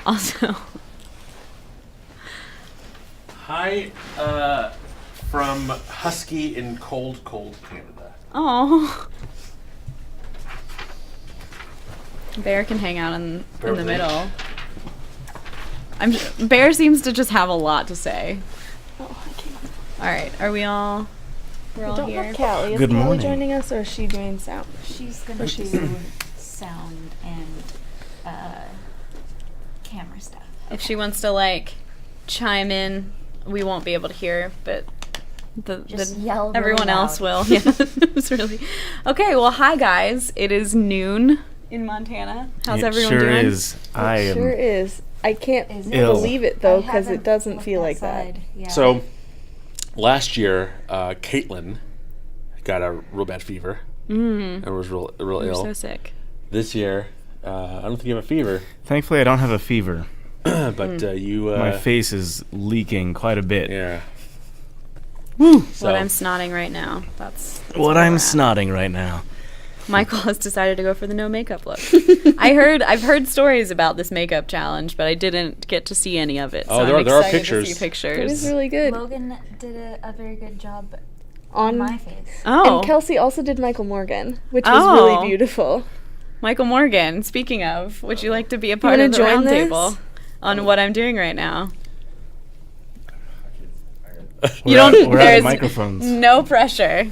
Also. Hi, from Husky in cold Canada. Oh. Bear can hang out in the middle. Bear seems to just have a lot to say. Oh, I can't. All right, are we all? We're all here. Have Callie. Is Good Callie morning. joining us, or is she doing sound? She's gonna do sound and camera stuff. If she wants to like chime in, we won't be able to hear, but Just yell really everyone else loud. will. Yeah, it's really okay. Well, hi guys. It is noon in Montana. How's everyone doing? It sure is. I am Sure is. I can't Is it? ill. believe it though, I because haven't it doesn't looked feel like that. outside. Yeah. So, last year, Caitlin got a real bad fever and was real You're ill. so sick. This year, I don't think you have a fever, Thankfully, I don't have a fever. but you. My face is leaking quite a bit. Yeah. Woo! So, What I'm snotting right now. That's What where I'm we're at. snotting right now. Michael has decided to go for the no makeup look. I've heard stories about this makeup challenge, but I didn't get to see any of it. Oh, So there I'm are- there are excited pictures. To see pictures. It was really good. Logan did a very good job on my face. Oh, And Kelsey also did Michael Morgan, which was Oh. really beautiful. Michael Morgan. Speaking of, would you like to be a part wanna of the join round this? table on what I'm doing right now? We're You don't. out of There's microphones. no pressure.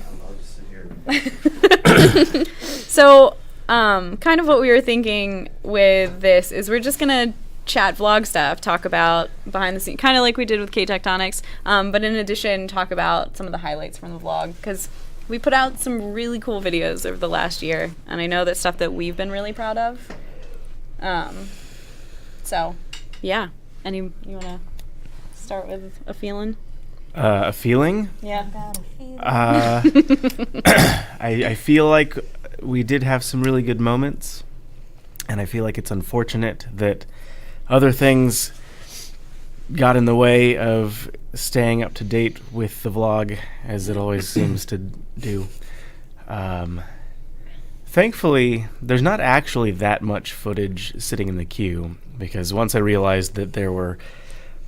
So, kind of what we were thinking with this is we're just gonna chat vlog stuff, talk about behind the scenes, kind of like we did with K Tectonics, but in addition, talk about some of the highlights from the vlog, because we put out some really cool videos over the last year, and I know that's stuff that we've been really proud of. So, yeah. You wanna start with a feeling? A feeling? Yeah. Got a feeling. I feel like we did have some really good moments, and I feel like it's unfortunate that other things got in the way of staying up to date with the vlog, as it always seems to do. Thankfully, there's not actually that much footage sitting in the queue, because once I realized that there were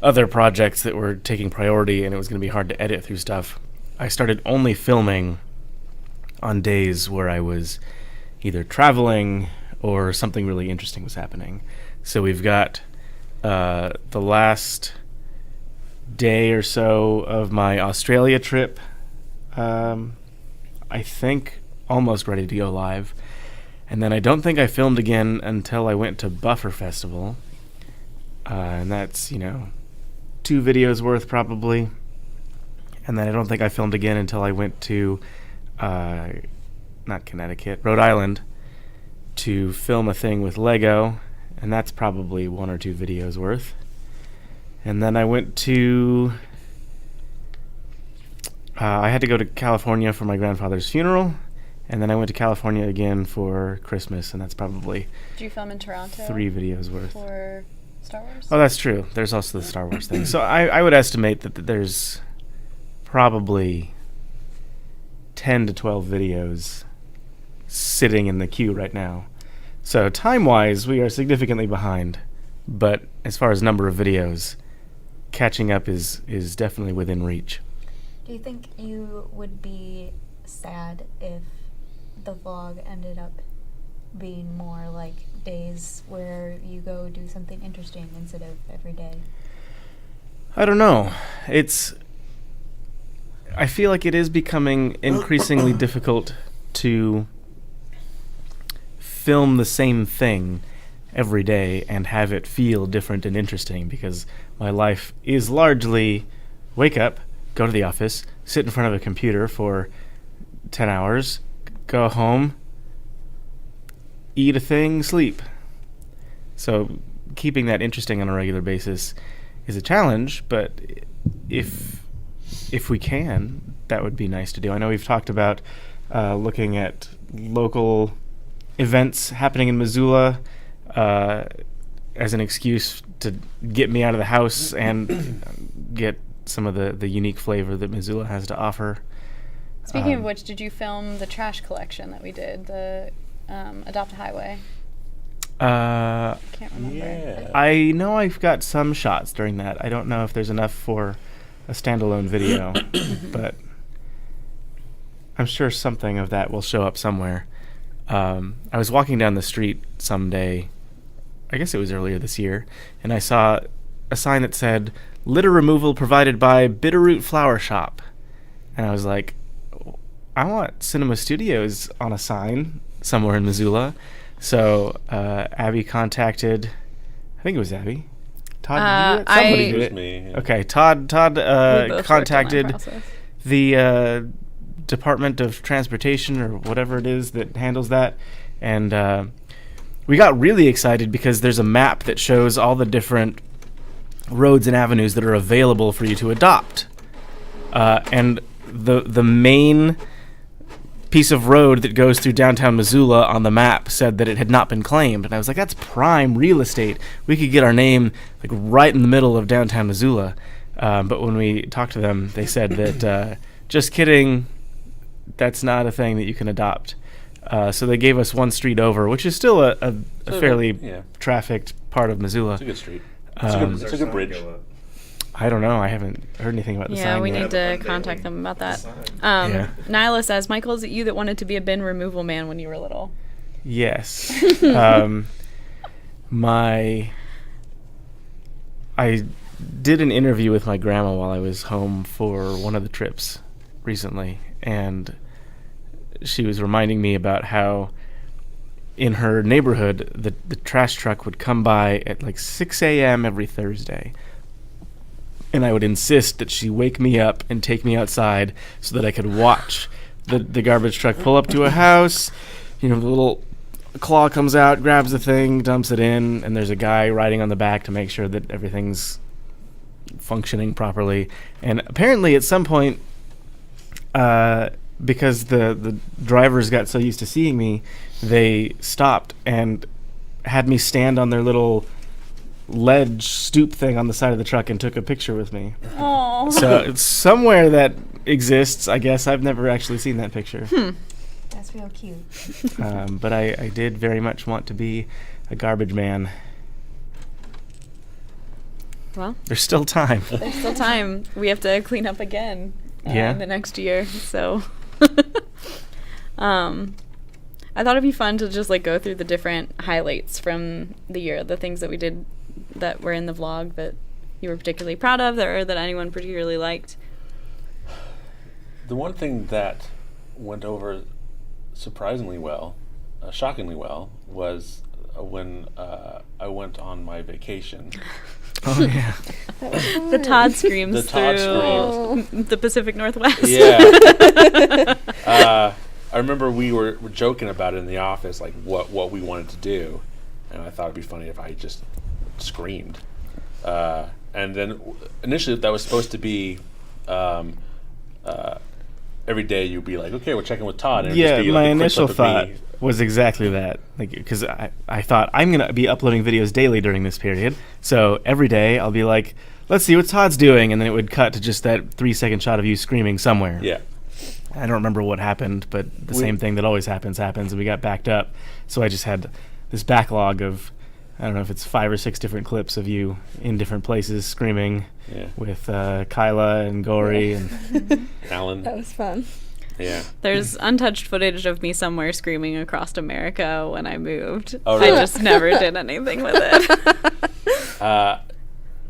other projects that were taking priority and it was going to be hard to edit through stuff, I started only filming on days where I was either traveling or something really interesting was happening. So we've got the last day or so of my Australia trip, I think almost ready to go live. And then I don't think I filmed again until I went to Buffer Festival. And that's, 2 videos worth probably. And then I don't think I filmed again until I went to, not Connecticut, Rhode Island, to film a thing with Lego. And that's probably 1 or 2 videos worth. And then I went to, I had to go to California for my grandfather's funeral. And then I went to California again for Christmas, and that's probably Did you film in Toronto 3 videos worth. for Star Wars? Oh, that's true. There's also the Star Wars thing. So I would estimate that there's probably 10 to 12 videos sitting in the queue right now. So time-wise, we are significantly behind. But as far as number of videos, catching up is definitely within reach. Do you think you would be sad if the vlog ended up being more like days where you go do something interesting instead of every day? I don't know. I feel like it is becoming increasingly difficult to film the same thing every day and have it feel different and interesting, because my life is largely wake up, go to the office, sit in front of a computer for 10 hours, go home, eat a thing, sleep. So keeping that interesting on a regular basis is a challenge, but if we can, that would be nice to do. I know we've talked about looking at local events happening in Missoula as an excuse to get me out of the house and get some of the unique flavor that Missoula has to offer. Speaking of which, did you film the trash collection that we did, the Adopt a Highway? Can't remember. I Yeah. I know I've got some shots during that. I don't know if there's enough for a standalone video, but I'm sure something of that will show up somewhere. I was walking down the street someday, I guess it was earlier this year, and I saw a sign that said, "Litter removal provided by Bitterroot Flower Shop." And I was like, I want Synema Studios on a sign somewhere in Missoula. So Abby contacted, I think it was Abby. Todd, somebody did It was it. me. Yeah. Okay, Todd We both worked on that contacted process. the Department of Transportation or whatever it is that handles that, and we got really excited because there's a map that shows all the different roads and avenues that are available for you to adopt, and the main piece of road that goes through downtown Missoula on the map said that it had not been claimed, and I was like, that's prime real estate. We could get our name like right in the middle of downtown Missoula. But when we talked to them, they said that just kidding, that's not a thing that you can adopt. So they gave us one street over, which is still a fairly trafficked part of Missoula. It's a good street. It's a good bridge. I don't know. I haven't heard anything about the sign. Yeah, we yet. need to contact them about that. Nyla says, Michael, is it you that wanted to be a bin removal man when you were little? Yes. I did an interview with my grandma while I was home for one of the trips recently, and she was reminding me about how in her neighborhood the trash truck would come by at like 6 a.m. every Thursday. And I would insist that she wake me up and take me outside so that I could watch the garbage truck pull up to a house. You know, the little claw comes out, grabs the thing, dumps it in, and there's a guy riding on the back to make sure that everything's functioning properly. And apparently at some point, because the drivers got so used to seeing me, they stopped and had me stand on their little ledge stoop thing on the side of the truck and took a picture with me. Oh. So it's somewhere that exists, I guess. I've never actually seen that picture. That's real cute. But I did very much want to be a garbage man. Well, There's still time. there's still time. We have to clean up again Yeah. in the next year. So I thought it'd be fun to just like go through the different highlights from the year, the things that we did that were in the vlog that you were particularly proud of or that anyone particularly liked. The one thing that went over surprisingly well, shockingly well, was when I went on my vacation. Oh, yeah. The Todd screams The Todd through the Pacific Northwest. Yeah. I remember we were joking about it in the office, like what we wanted to do, and I thought it'd be funny if I just screamed. And then initially that was supposed to be every day you'd be like, okay, we're checking with Todd. And it'd Yeah, just be my like a quick initial clip of thought me. was exactly that. Like, because I thought I'm going to be uploading videos daily during this period. So every day I'll be like, let's see what Todd's doing. And then it would cut to just that 3-second shot of you screaming somewhere. Yeah. I don't remember what happened, but the same thing that always happens, and we got backed up. So I just had this backlog of, I don't know if it's 5 or 6 different clips of you in different places screaming Yeah. with Kyla and Gory. And Alan. That was fun. Yeah. There's untouched footage of me somewhere screaming across America when I moved. Oh, I really? just never did anything with it.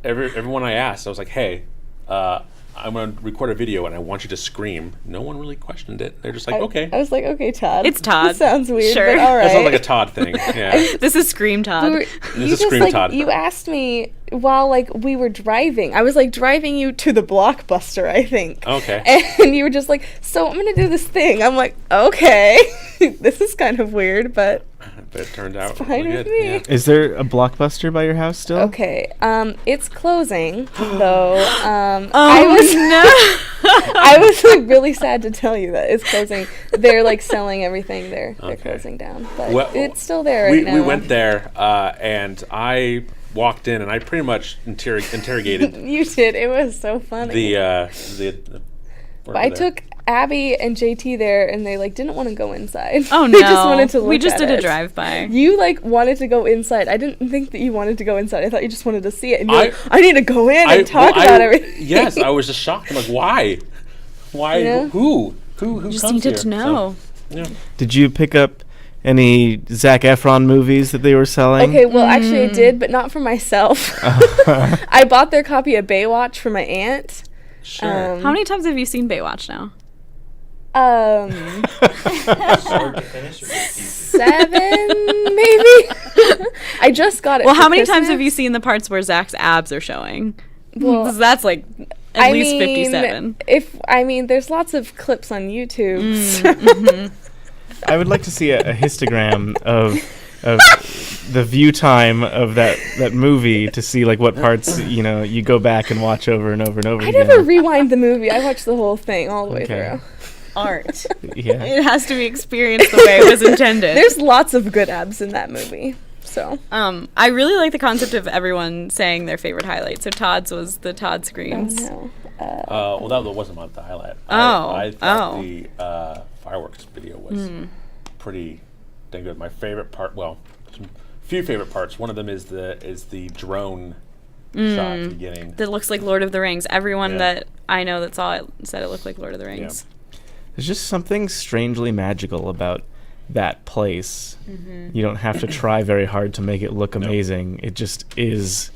Everyone I asked, I was like, hey, I'm going to record a video and I want you to scream. No one really questioned it. They're just like, okay. I was like, okay, Todd. It's Todd. This sounds weird, Sure. but all right. That sounds like a Todd thing. Yeah. This is Scream Todd. You is just Scream like Todd. you asked me while like we were driving. I was like driving you to the Blockbuster, I think. Okay. And you were just like, so I'm gonna do this thing. I'm like, okay, this is kind of weird, but But it turned out fine really with good. me. Yeah. is there a Blockbuster by your house still? okay. It's closing though. Oh, I was no. I was like really sad to tell you that it's closing. They're like selling everything. They're Okay. closing down, but Well, it's still there right now. We went there and I walked in and I pretty much interrogated You did. It was so funny. the But I took Abby and JT there, and they like didn't want to go inside. Oh no. They just wanted to look we just at did it. a drive-by. You like wanted to go inside. I didn't think that you wanted to go inside. I thought you just wanted to see it. And you're I- like, I need to go in and talk about everything. Yes, I was just shocked. I'm like, why? Why? Yeah. Who Just comes needed here? to know. So, yeah. Did you pick up any Zac Efron movies that they were selling? Okay, well, actually, I did, but not for myself. I bought their copy of Baywatch for my aunt. Sure. How many times have you seen Baywatch now? Start to finish or just pieces? 7 maybe. I just got it. Well, for how many times have Christmas. you seen the parts where Zach's abs are showing? Well, 'Cause that's like at least 57. There's lots of clips on YouTube. so- I would like to see a histogram of the view time of that movie to see like what parts you go back and watch over and over and over I again. never rewind the movie. I watched the whole thing all the way Okay. through. Art. Yeah. It has to be experienced the way it was intended. There's lots of good abs in that movie. So I really like the concept of everyone saying their favorite highlight. So Todd's was the Todd I screams. don't know. Well, that wasn't my highlight. Oh, I thought oh. the fireworks video was pretty dang good. My favorite part, well, some few favorite parts. One of them is the drone shot at the beginning. That looks like Lord of the Rings. Everyone Yeah. that I know that saw it said it looked like Lord of the Rings. There's just something strangely magical about that place. Mm-hmm. You don't have to try very hard to make it look No. amazing. It just is.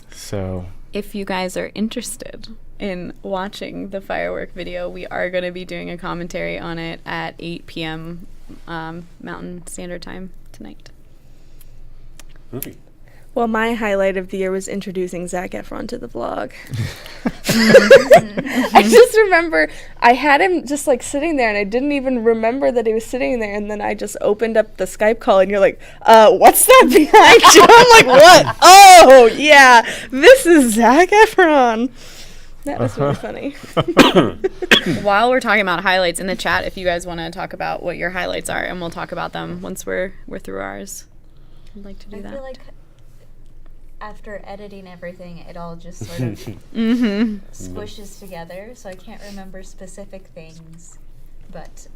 So If you guys are interested in watching the firework video, we are going to be doing a commentary on it at 8 p.m. Mountain Standard Time tonight. Movie. Well, my highlight of the year was introducing Zac Efron to the vlog. I just remember I had him just like sitting there, and I didn't even remember that he was sitting there. And then I just opened up the Skype call, and you're like, "What's that behind you?" I'm like, "What? Oh, yeah, this is Zac Efron." That was really funny. While we're talking about highlights in the chat, if you guys want to talk about what your highlights are, and we'll talk about them once we're through ours. I'd like to do I that. feel like after editing everything, it all just sort of Mm-hmm. squishes together, so I can't remember specific things. But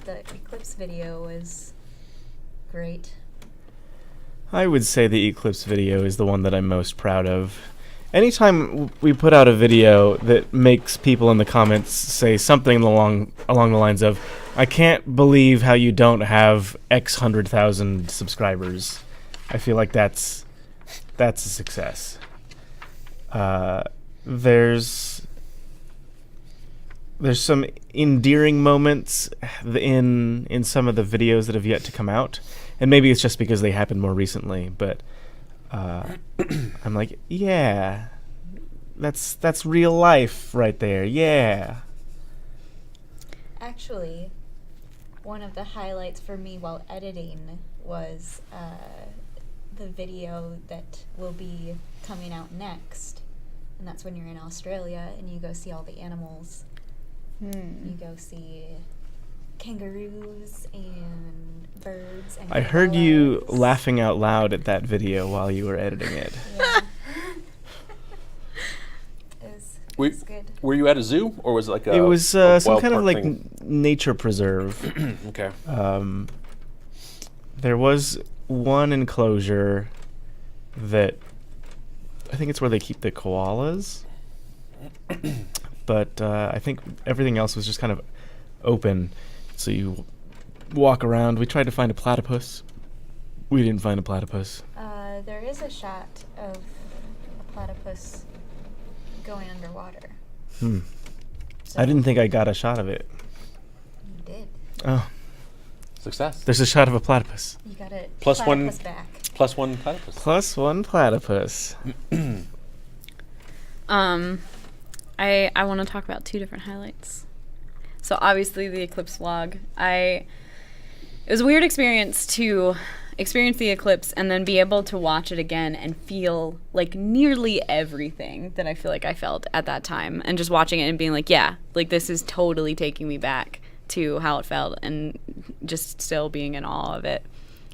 the Eclipse video was great. I would say the Eclipse video is the one that I'm most proud of. Anytime we put out a video that makes people in the comments say something along the lines of, "I can't believe how you don't have X 100,000 subscribers," I feel like that's a success. There's some endearing moments in some of the videos that have yet to come out, and maybe it's just because they happened more recently, but I'm like, yeah, that's real life right there, yeah. Actually, one of the highlights for me while editing was the video that will be coming out next. And that's when you're in Australia and you go see all the animals. You go see kangaroos and birds and I heard you gorillas. laughing out loud at that video while you were editing it. Yeah. It was good. Were you at a zoo, or was it like a? It was a some wild kind of park like thing? nature preserve. Okay. There was one enclosure that I think it's where they keep the koalas, but I think everything else was just kind of open, so you walk around. We tried to find a platypus. We didn't find a platypus. There is a shot of a platypus going underwater. I So didn't think I got a shot of it. You did. Oh, Success. there's a shot of a platypus. You got it. Plus one- platypus back. Plus one platypus. Plus one platypus. I want to talk about two different highlights. So obviously the Eclipse vlog. It was a weird experience to experience the eclipse and then be able to watch it again and feel like nearly everything that I feel like I felt at that time, and just watching it and being like, yeah, like this is totally taking me back to how it felt, and just still being in awe of it.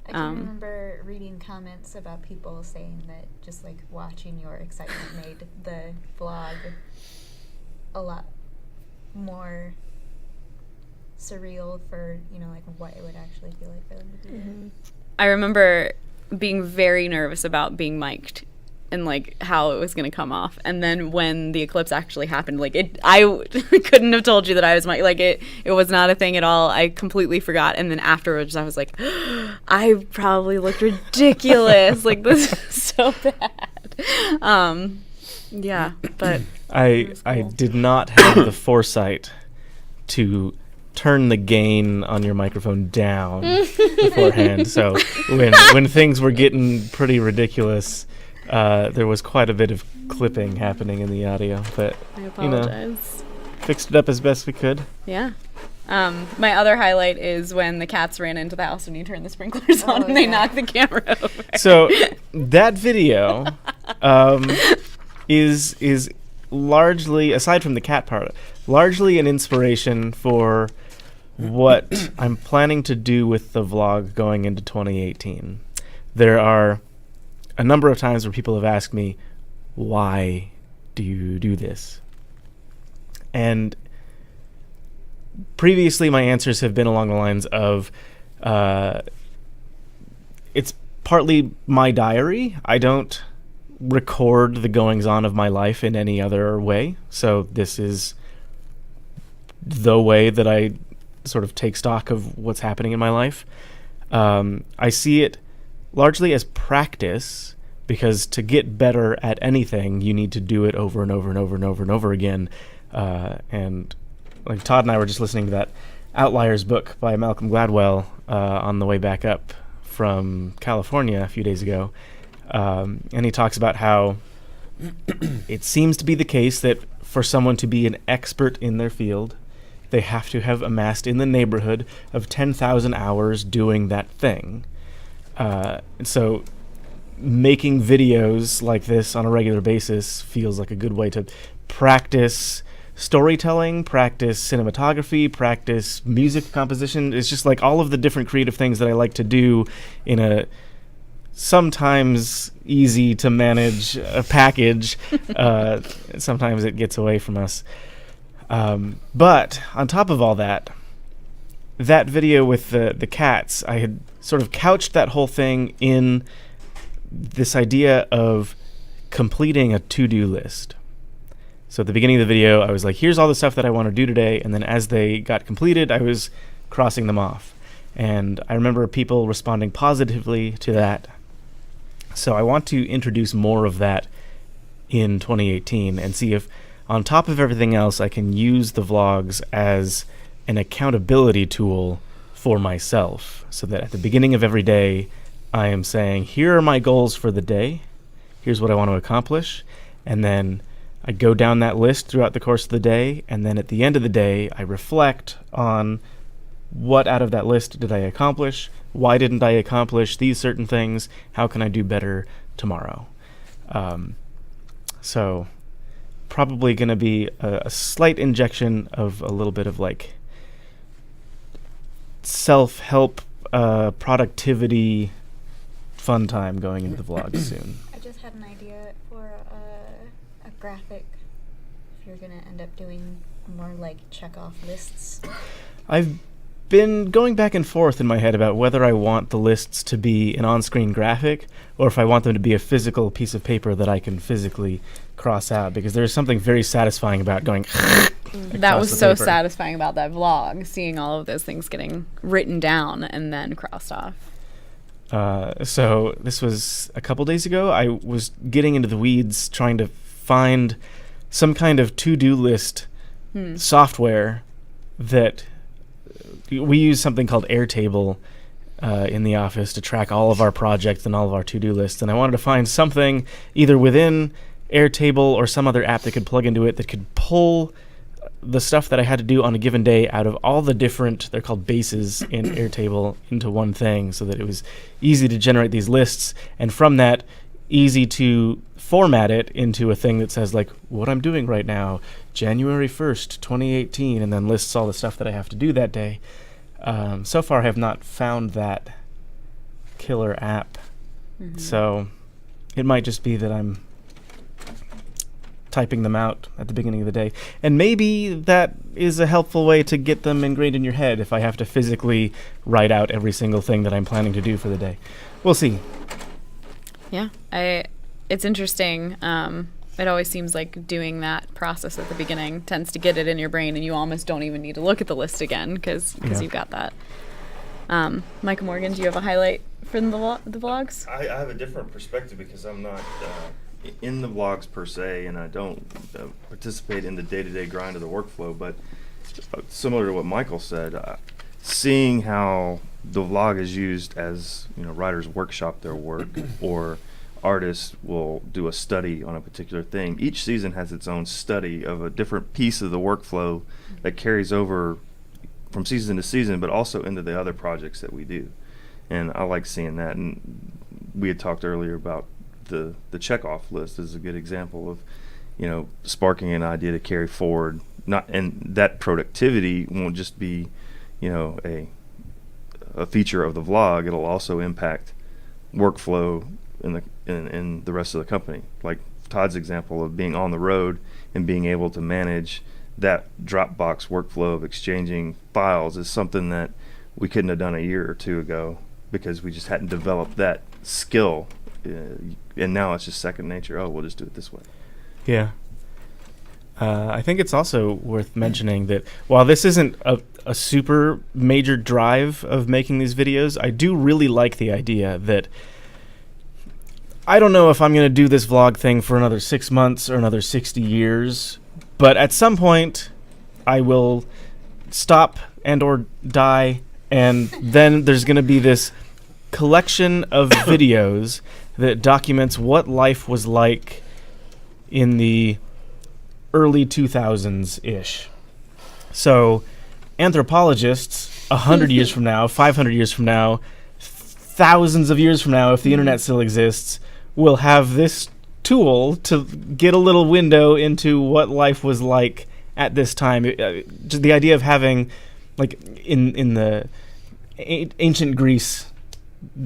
I can remember reading comments about people saying that just like watching your excitement made the vlog a lot more surreal for, like what it would actually feel like for them to do it. I remember being very nervous about being mic'd and like how it was going to come off, and then when the eclipse actually happened, like I couldn't have told you that I was mic'd. Like it was not a thing at all. I completely forgot, and then afterwards I was like, I probably looked ridiculous. Like this is so bad. Yeah, but I did not have the foresight to turn the gain on your microphone down beforehand. So when things were getting pretty ridiculous, there was quite a bit of clipping happening in the audio. But I apologize. Fixed it up as best we could. Yeah. My other highlight is when the cats ran into the house when you turned the sprinklers on and they knocked the camera over. So that video is largely, aside from the cat part, largely an inspiration for what I'm planning to do with the vlog going into 2018. There are a number of times where people have asked me, why do you do this? And previously my answers have been along the lines of, it's partly my diary. I don't record the goings-on of my life in any other way. So this is the way that I sort of take stock of what's happening in my life. I see it largely as practice, because to get better at anything, you need to do it over and over and over and over and over again. And like Todd and I were just listening to that Outliers book by Malcolm Gladwell on the way back up from California a few days ago. And he talks about how it seems to be the case that for someone to be an expert in their field, they have to have amassed in the neighborhood of 10,000 hours doing that thing. And so making videos like this on a regular basis feels like a good way to practice storytelling, practice cinematography, practice music composition. It's just like all of the different creative things that I like to do in a sometimes easy to manage package. Sometimes it gets away from us. But on top of all that, that video with the cats, I had sort of couched that whole thing in this idea of completing a to-do list. So at the beginning of the video, I was like, here's all the stuff that I want to do today. And then as they got completed, I was crossing them off. And I remember people responding positively to that. So I want to introduce more of that in 2018 and see if, on top of everything else, I can use the vlogs as an accountability tool for myself, so that at the beginning of every day, I am saying, here are my goals for the day. Here's what I want to accomplish. And then I go down that list throughout the course of the day. And then at the end of the day, I reflect on what out of that list did I accomplish? Why didn't I accomplish these certain things? How can I do better tomorrow? So probably going to be a slight injection of a little bit of like self-help, productivity, fun time going into the vlog soon. I just had an idea for a graphic if you're going to end up doing more like check-off lists. I've been going back and forth in my head about whether I want the lists to be an on-screen graphic or if I want them to be a physical piece of paper that I can physically cross out, because there's something very satisfying about going that was so paper. satisfying about that vlog, seeing all of those things getting written down and then crossed off. So this was a couple days ago. I was getting into the weeds trying to find some kind of to-do list software that we use something called Airtable in the office to track all of our projects and all of our to-do lists. And I wanted to find something either within Airtable or some other app that could plug into it that could pull the stuff that I had to do on a given day out of all the different, they're called bases in Airtable, into one thing, so that it was easy to generate these lists. And from that, easy to format it into a thing that says like what I'm doing right now, January 1st, 2018, and then lists all the stuff that I have to do that day. So far I have not found that killer app. So it might just be that I'm typing them out at the beginning of the day. And maybe that is a helpful way to get them ingrained in your head if I have to physically write out every single thing that I'm planning to do for the day. We'll see. Yeah, it's interesting. It always seems like doing that process at the beginning tends to get it in your brain, and you almost don't even need to look at the list again because you've got that. Micah Morgan, do you have a highlight from the vlogs? I have a different perspective because I'm not in the vlogs per se, and I don't participate in the day-to-day grind of the workflow. But similar to what Michael said, seeing how the vlog is used as writers workshop their work, or artists will do a study on a particular thing. Each season has its own study of a different piece of the workflow that carries over from season to season, but also into the other projects that we do. And I like seeing that. And we had talked earlier about the check-off list is a good example of, sparking an idea to carry forward. And that productivity won't just be, a feature of the vlog. It'll also impact workflow in the rest of the company. Like Todd's example of being on the road and being able to manage that Dropbox workflow of exchanging files is something that we couldn't have done a year or two ago because we just hadn't developed that skill. And now it's just second nature. Oh, we'll just do it this way. Yeah. I think it's also worth mentioning that while this isn't a super major drive of making these videos, I do really like the idea that I don't know if I'm going to do this vlog thing for another 6 months or another 60 years, but at some point I will stop and or die, and then there's going to be this collection of videos that documents what life was like in the early 2000s-ish. So anthropologists 100 years from now, 500 years from now, thousands of years from now, if the internet still exists, will have this tool to get a little window into what life was like at this time. Just the idea of having, like in the ancient Greece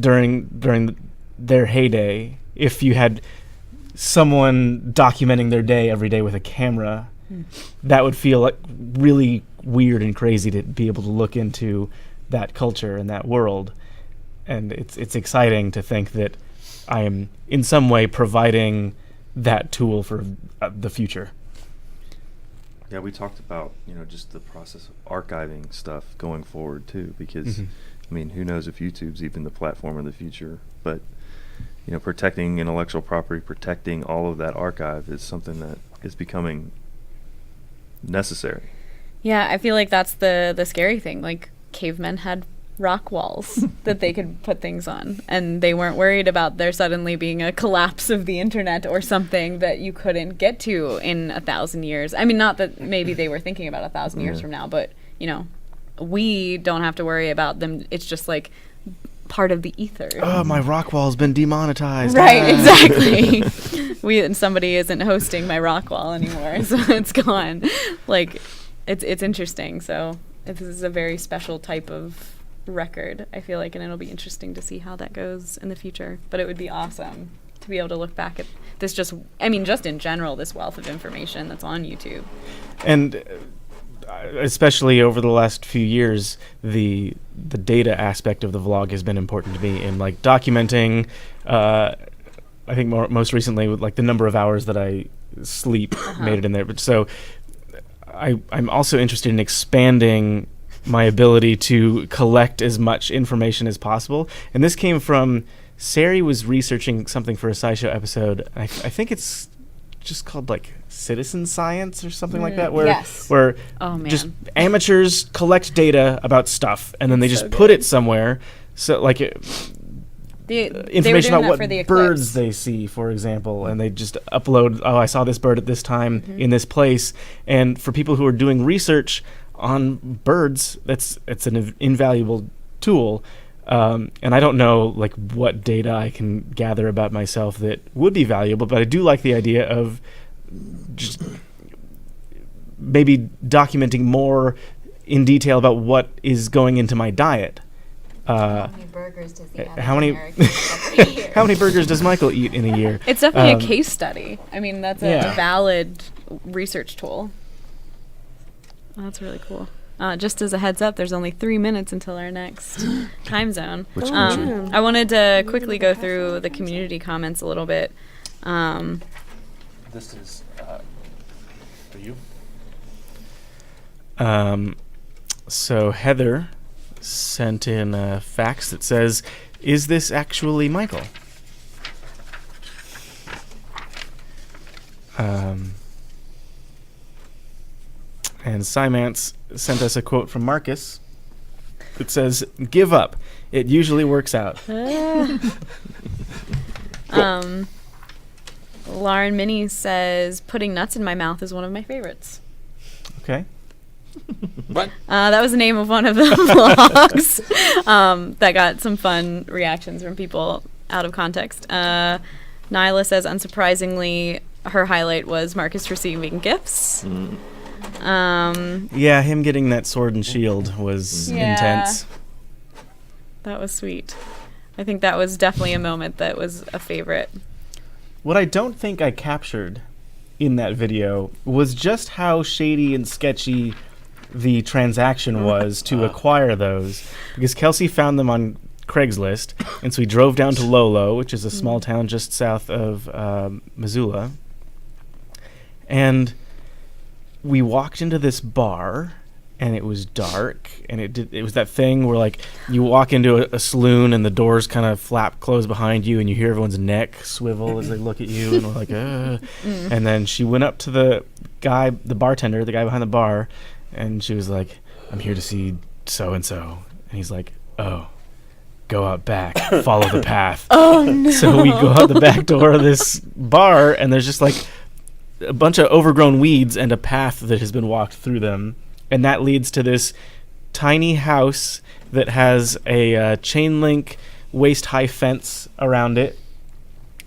during their heyday, if you had someone documenting their day every day with a camera, that would feel like really weird and crazy to be able to look into that culture and that world. And it's exciting to think that I am in some way providing that tool for the future. Yeah, we talked about, just the process of archiving stuff going forward too, because who knows if YouTube's even the platform of the future, but protecting intellectual property, protecting all of that archive is something that is becoming necessary. Yeah, I feel like that's the scary thing. Like, cavemen had rock walls that they could put things on, and they weren't worried about there suddenly being a collapse of the internet or something that you couldn't get to in 1,000 years. I mean, not that maybe they were thinking about 1,000 years from now, but we don't have to worry about them. It's just like part of the ether. Oh, my rock wall's been demonetized. Right, exactly. Somebody isn't hosting my rock wall anymore, so it's gone. Like, it's interesting. So this is a very special type of record, I feel like, and it'll be interesting to see how that goes in the future. But it would be awesome to be able to look back at this, just in general, this wealth of information that's on YouTube. And especially over the last few years, the data aspect of the vlog has been important to me in like documenting. I think most recently with like the number of hours that I sleep made it in there. But so I'm also interested in expanding my ability to collect as much information as possible. And this came from Sari was researching something for a SciShow episode. I think it's just called like citizen science or something like that, where just amateurs collect data about stuff and then they just put it somewhere. So like information about what birds they see, for example, and they just upload, I saw this bird at this time in this place. And for people who are doing research on birds, it's an invaluable tool. And I don't know like what data I can gather about myself that would be valuable, but I do like the idea of just maybe documenting more in detail about what is going into my diet. How many burgers does the how many average American eat every year? how many burgers does Michael eat in a year? It's definitely Um, a case study. I mean, that's yeah. a valid research tool. Oh, that's really cool. Just as a heads up, there's only 3 minutes until our next time zone. Which country? I wanted to quickly go through the community comments a little bit. This is for you. So Heather sent in a fax that says, "Is this actually Michael?" And Simance sent us a quote from Marcus that says, "Give up. It usually works out." Lauren Minnie says, "Putting nuts in my mouth is one of my favorites." Okay. What? That was the name of one of the vlogs that got some fun reactions from people out of context. Nyla says, unsurprisingly, her highlight was Marcus receiving gifts. Yeah, him getting that sword and shield was Yeah. intense. That was sweet. I think that was definitely a moment that was a favorite. What I don't think I captured in that video was just how shady and sketchy the transaction was to acquire those, because Kelsey found them on Craigslist, and so we drove down to Lolo, which is a small town just south of Missoula, and we walked into this bar, and it was dark, and it was that thing where, like, you walk into a saloon and the doors kind of flap close behind you, and you hear everyone's neck swivel as they look at you, and we're like, And then she went up to the bartender, the guy behind the bar, and she was like, "I'm here to see so-and-so." And he's like, "Oh, go out back, follow the path." Oh, no. So we go out the back door of this bar, and there's just, like, a bunch of overgrown weeds and a path that has been walked through them. And that leads to this tiny house that has a chain link waist-high fence around it,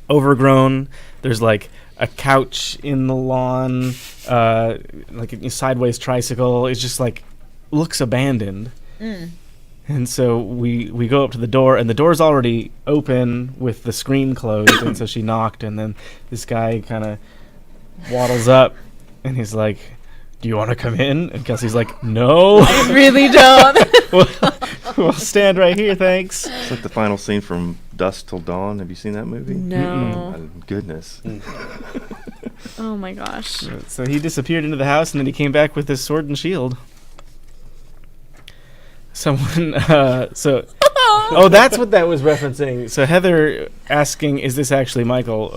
overgrown. There's, like, a couch in the lawn, like a sideways tricycle. It's just, like, looks abandoned. And so we go up to the door, and the door's already open with the screen closed. And so she knocked, and then this guy kind of waddles up, and he's like, "Do you want to come in?" And Kelsey's like, "No." I really don't. We'll stand right here, thanks. It's like the final scene from Dusk Till Dawn. Have you seen that movie? No. Oh, goodness. Oh my gosh. So he disappeared into the house, and then he came back with his sword and shield. Someone, oh, that's what that was referencing. So Heather asking, "Is this actually Michael?"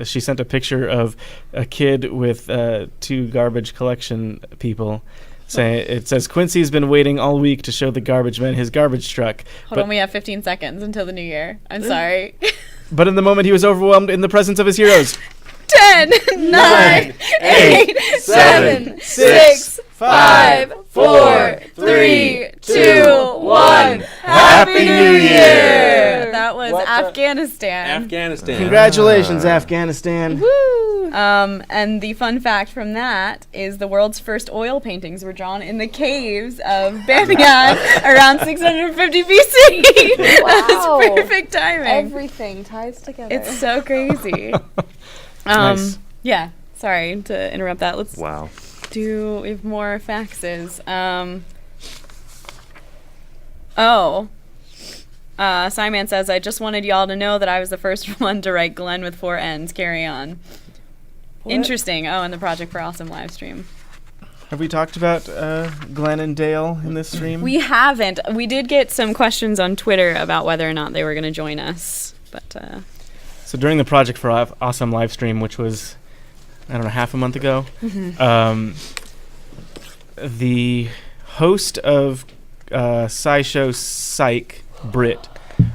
She sent a picture of a kid with 2 garbage collection people. It says, "Quincy's been waiting all week to show the garbage man his garbage truck." Hold on, we have 15 seconds until the new year. I'm sorry. But in the moment, he was overwhelmed in the presence of his heroes. 10, 9, 8, 7, 6, 5, 4, 3, 2, 1. Happy New Year! That was Afghanistan. Afghanistan. Congratulations, Afghanistan. Woo! And the fun fact from that is the world's first oil paintings were drawn in the caves of Bamiyan around 650 BC. Wow. That's perfect timing. Everything ties together. It's so crazy. Nice. Yeah, sorry to interrupt that. Let's Wow. we have more faxes. Simon says, "I just wanted y'all to know that I was the first one to write Glenn with 4 N's. Carry on." What? Interesting. Oh, and the Project for Awesome live stream. Have we talked about Glenn and Dale in this stream? We haven't. We did get some questions on Twitter about whether or not they were going to join us. But So during the Project for Awesome live stream, which was, I don't know, half a month ago, the host of SciShow Psych, Britt,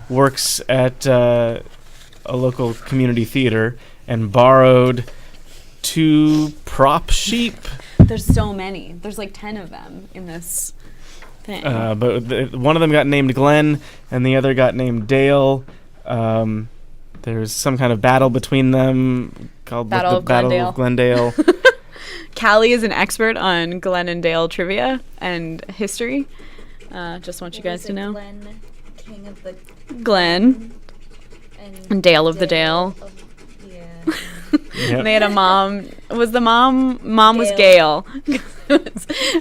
works at a local community theater and borrowed 2 prop sheep. there's so many. There's like 10 of them in this thing. But one of them got named Glenn, and the other got named Dale. There's some kind of battle between them called Battle the Battle of Glendale. Callie is an expert on Glenn and Dale trivia and history. Just want you guys to know. Glen King of the Glen and Dale of the Dale. Yeah. Yep. They had a mom. Was the mom? Mom was Gail,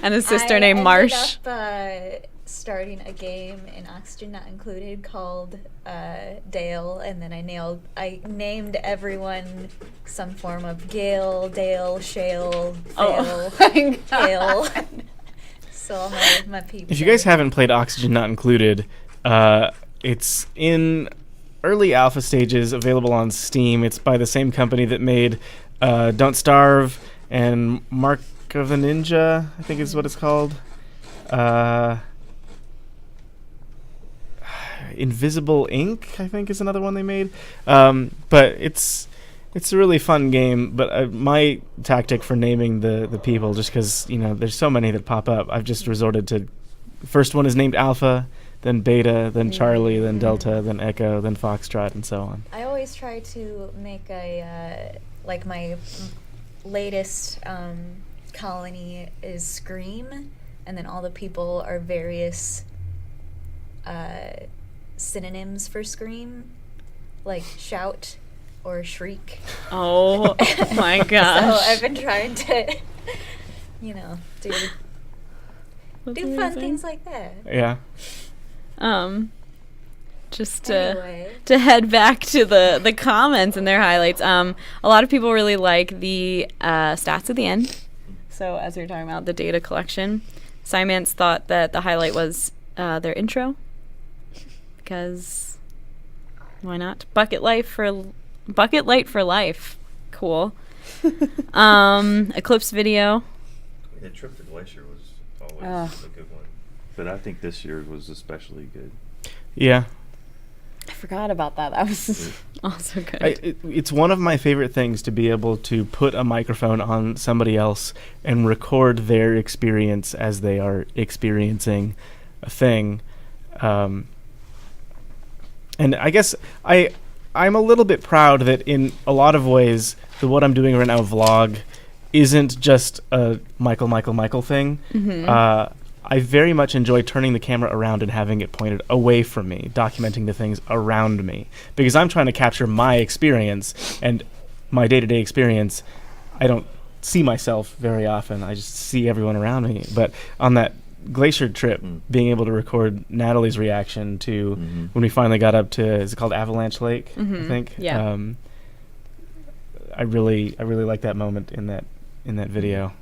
and a sister named Marsh. I ended up starting a game in Oxygen Not Included called Dale, and then I named everyone some form of Gale, Dale, Shale, Fail, Hale. So all my people. If you guys haven't played Oxygen Not Included, it's in early alpha stages, available on Steam. It's by the same company that made Don't Starve and Mark of the Ninja, I think is what it's called. Invisible Ink, I think, is another one they made. But it's a really fun game. But my tactic for naming the people, just because there's so many that pop up, I've just resorted to. First one is named Alpha, then Beta, then Charlie, then Delta, then Echo, then Foxtrot, and so on. I always try to make my latest colony is Scream, and then all the people are various synonyms for Scream, like shout or shriek. Oh my gosh! So I've been trying to, do fun things like that. Yeah. Just Anyway. to head back to the comments and their highlights. A lot of people really like the stats at the end. So as we were talking about the data collection, Simance thought that the highlight was their intro, because why not? Bucket Light for life. Cool. Eclipse video. Yeah, Trip to Glacier was always a good one. But I think this year was especially good. Yeah. I forgot about that. That was also good. It's one of my favorite things to be able to put a microphone on somebody else and record their experience as they are experiencing a thing. And I guess I'm a little bit proud that in a lot of ways, the What I'm Doing Right Now vlog isn't just a Michael thing. Mm-hmm. I very much enjoy turning the camera around and having it pointed away from me, documenting the things around me. Because I'm trying to capture my experience, and my day-to-day experience, I don't see myself very often. I just see everyone around me. But on that glacier trip, being able to record Natalie's reaction to when we finally got up to, is it called Avalanche Lake, I think? Yeah. I really like that moment in that video.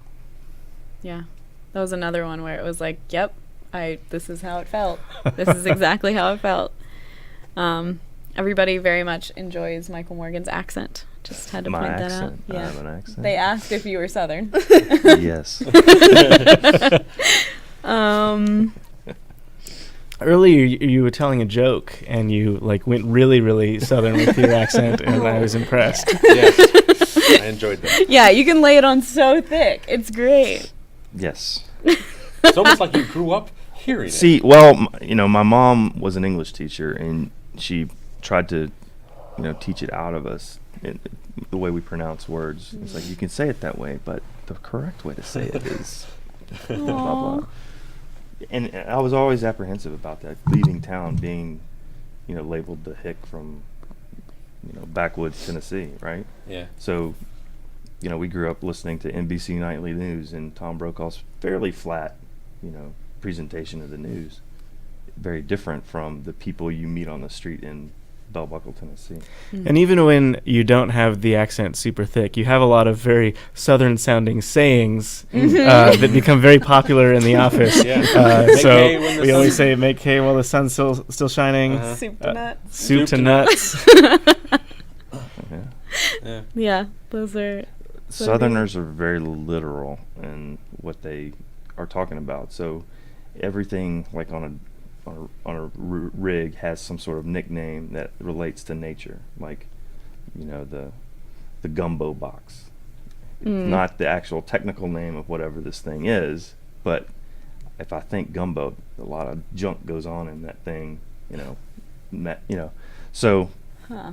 Yeah. That was another one where it was like, yep, this is how it felt. This is exactly how it felt. Everybody very much enjoys Michael Morgan's accent. Just had to My point accent? that out. I have an accent. They asked if you were Southern. Yes. Earlier, you were telling a joke, and you went really, really Southern with your accent, and I was impressed. Yes, I enjoyed that. Yeah, you can lay it on so thick. It's great. Yes. It's almost like you grew up hearing it. See, well, my mom was an English teacher, and she tried to, teach it out of us, the way we pronounce words. It's like, you can say it that way, but the correct way to say it is blah, blah. And I was always apprehensive about that, leaving town, being, labeled the hick from, backwoods Tennessee, right? Yeah. So, we grew up listening to NBC Nightly News and Tom Brokaw's fairly flat, presentation of the news. Very different from the people you meet on the street in Bell Buckle, Tennessee. And even when you don't have the accent super thick, you have a lot of very Southern-sounding sayings that become very popular in the office. Yeah. So we always say, "Make hay while the sun's still shining." Uh-huh. Soup to nuts. Soup to nuts. Yeah. Yeah, those are... Southerners are very literal in what they are talking about. So everything, like on a rig, has some sort of nickname that relates to nature, like the gumbo box. Not the actual technical name of whatever this thing is, but if I think gumbo, a lot of junk goes on in that thing. So. Huh.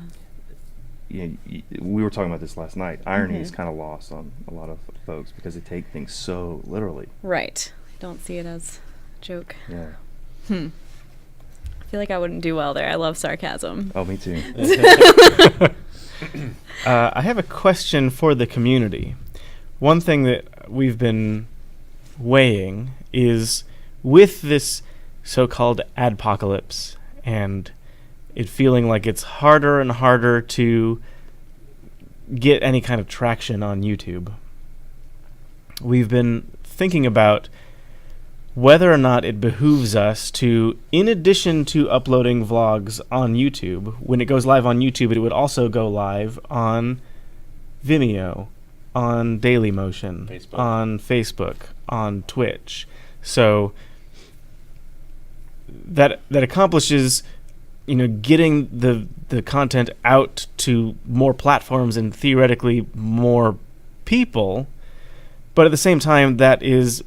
We were talking about this last night. Irony is kind of lost on a lot of folks because they take things so literally. Right. Don't see it as a joke. Yeah. feel like I wouldn't do well there. I love sarcasm. Oh, me too. I have a question for the community. One thing that we've been weighing is with this so-called adpocalypse and it feeling like it's harder and harder to get any kind of traction on YouTube. We've been thinking about whether or not it behooves us to, in addition to uploading vlogs on YouTube, when it goes live on YouTube, it would also go live on Vimeo, on Dailymotion, Facebook. on Facebook, on Twitch. So that accomplishes, getting the content out to more platforms and theoretically more people. But at the same time, that is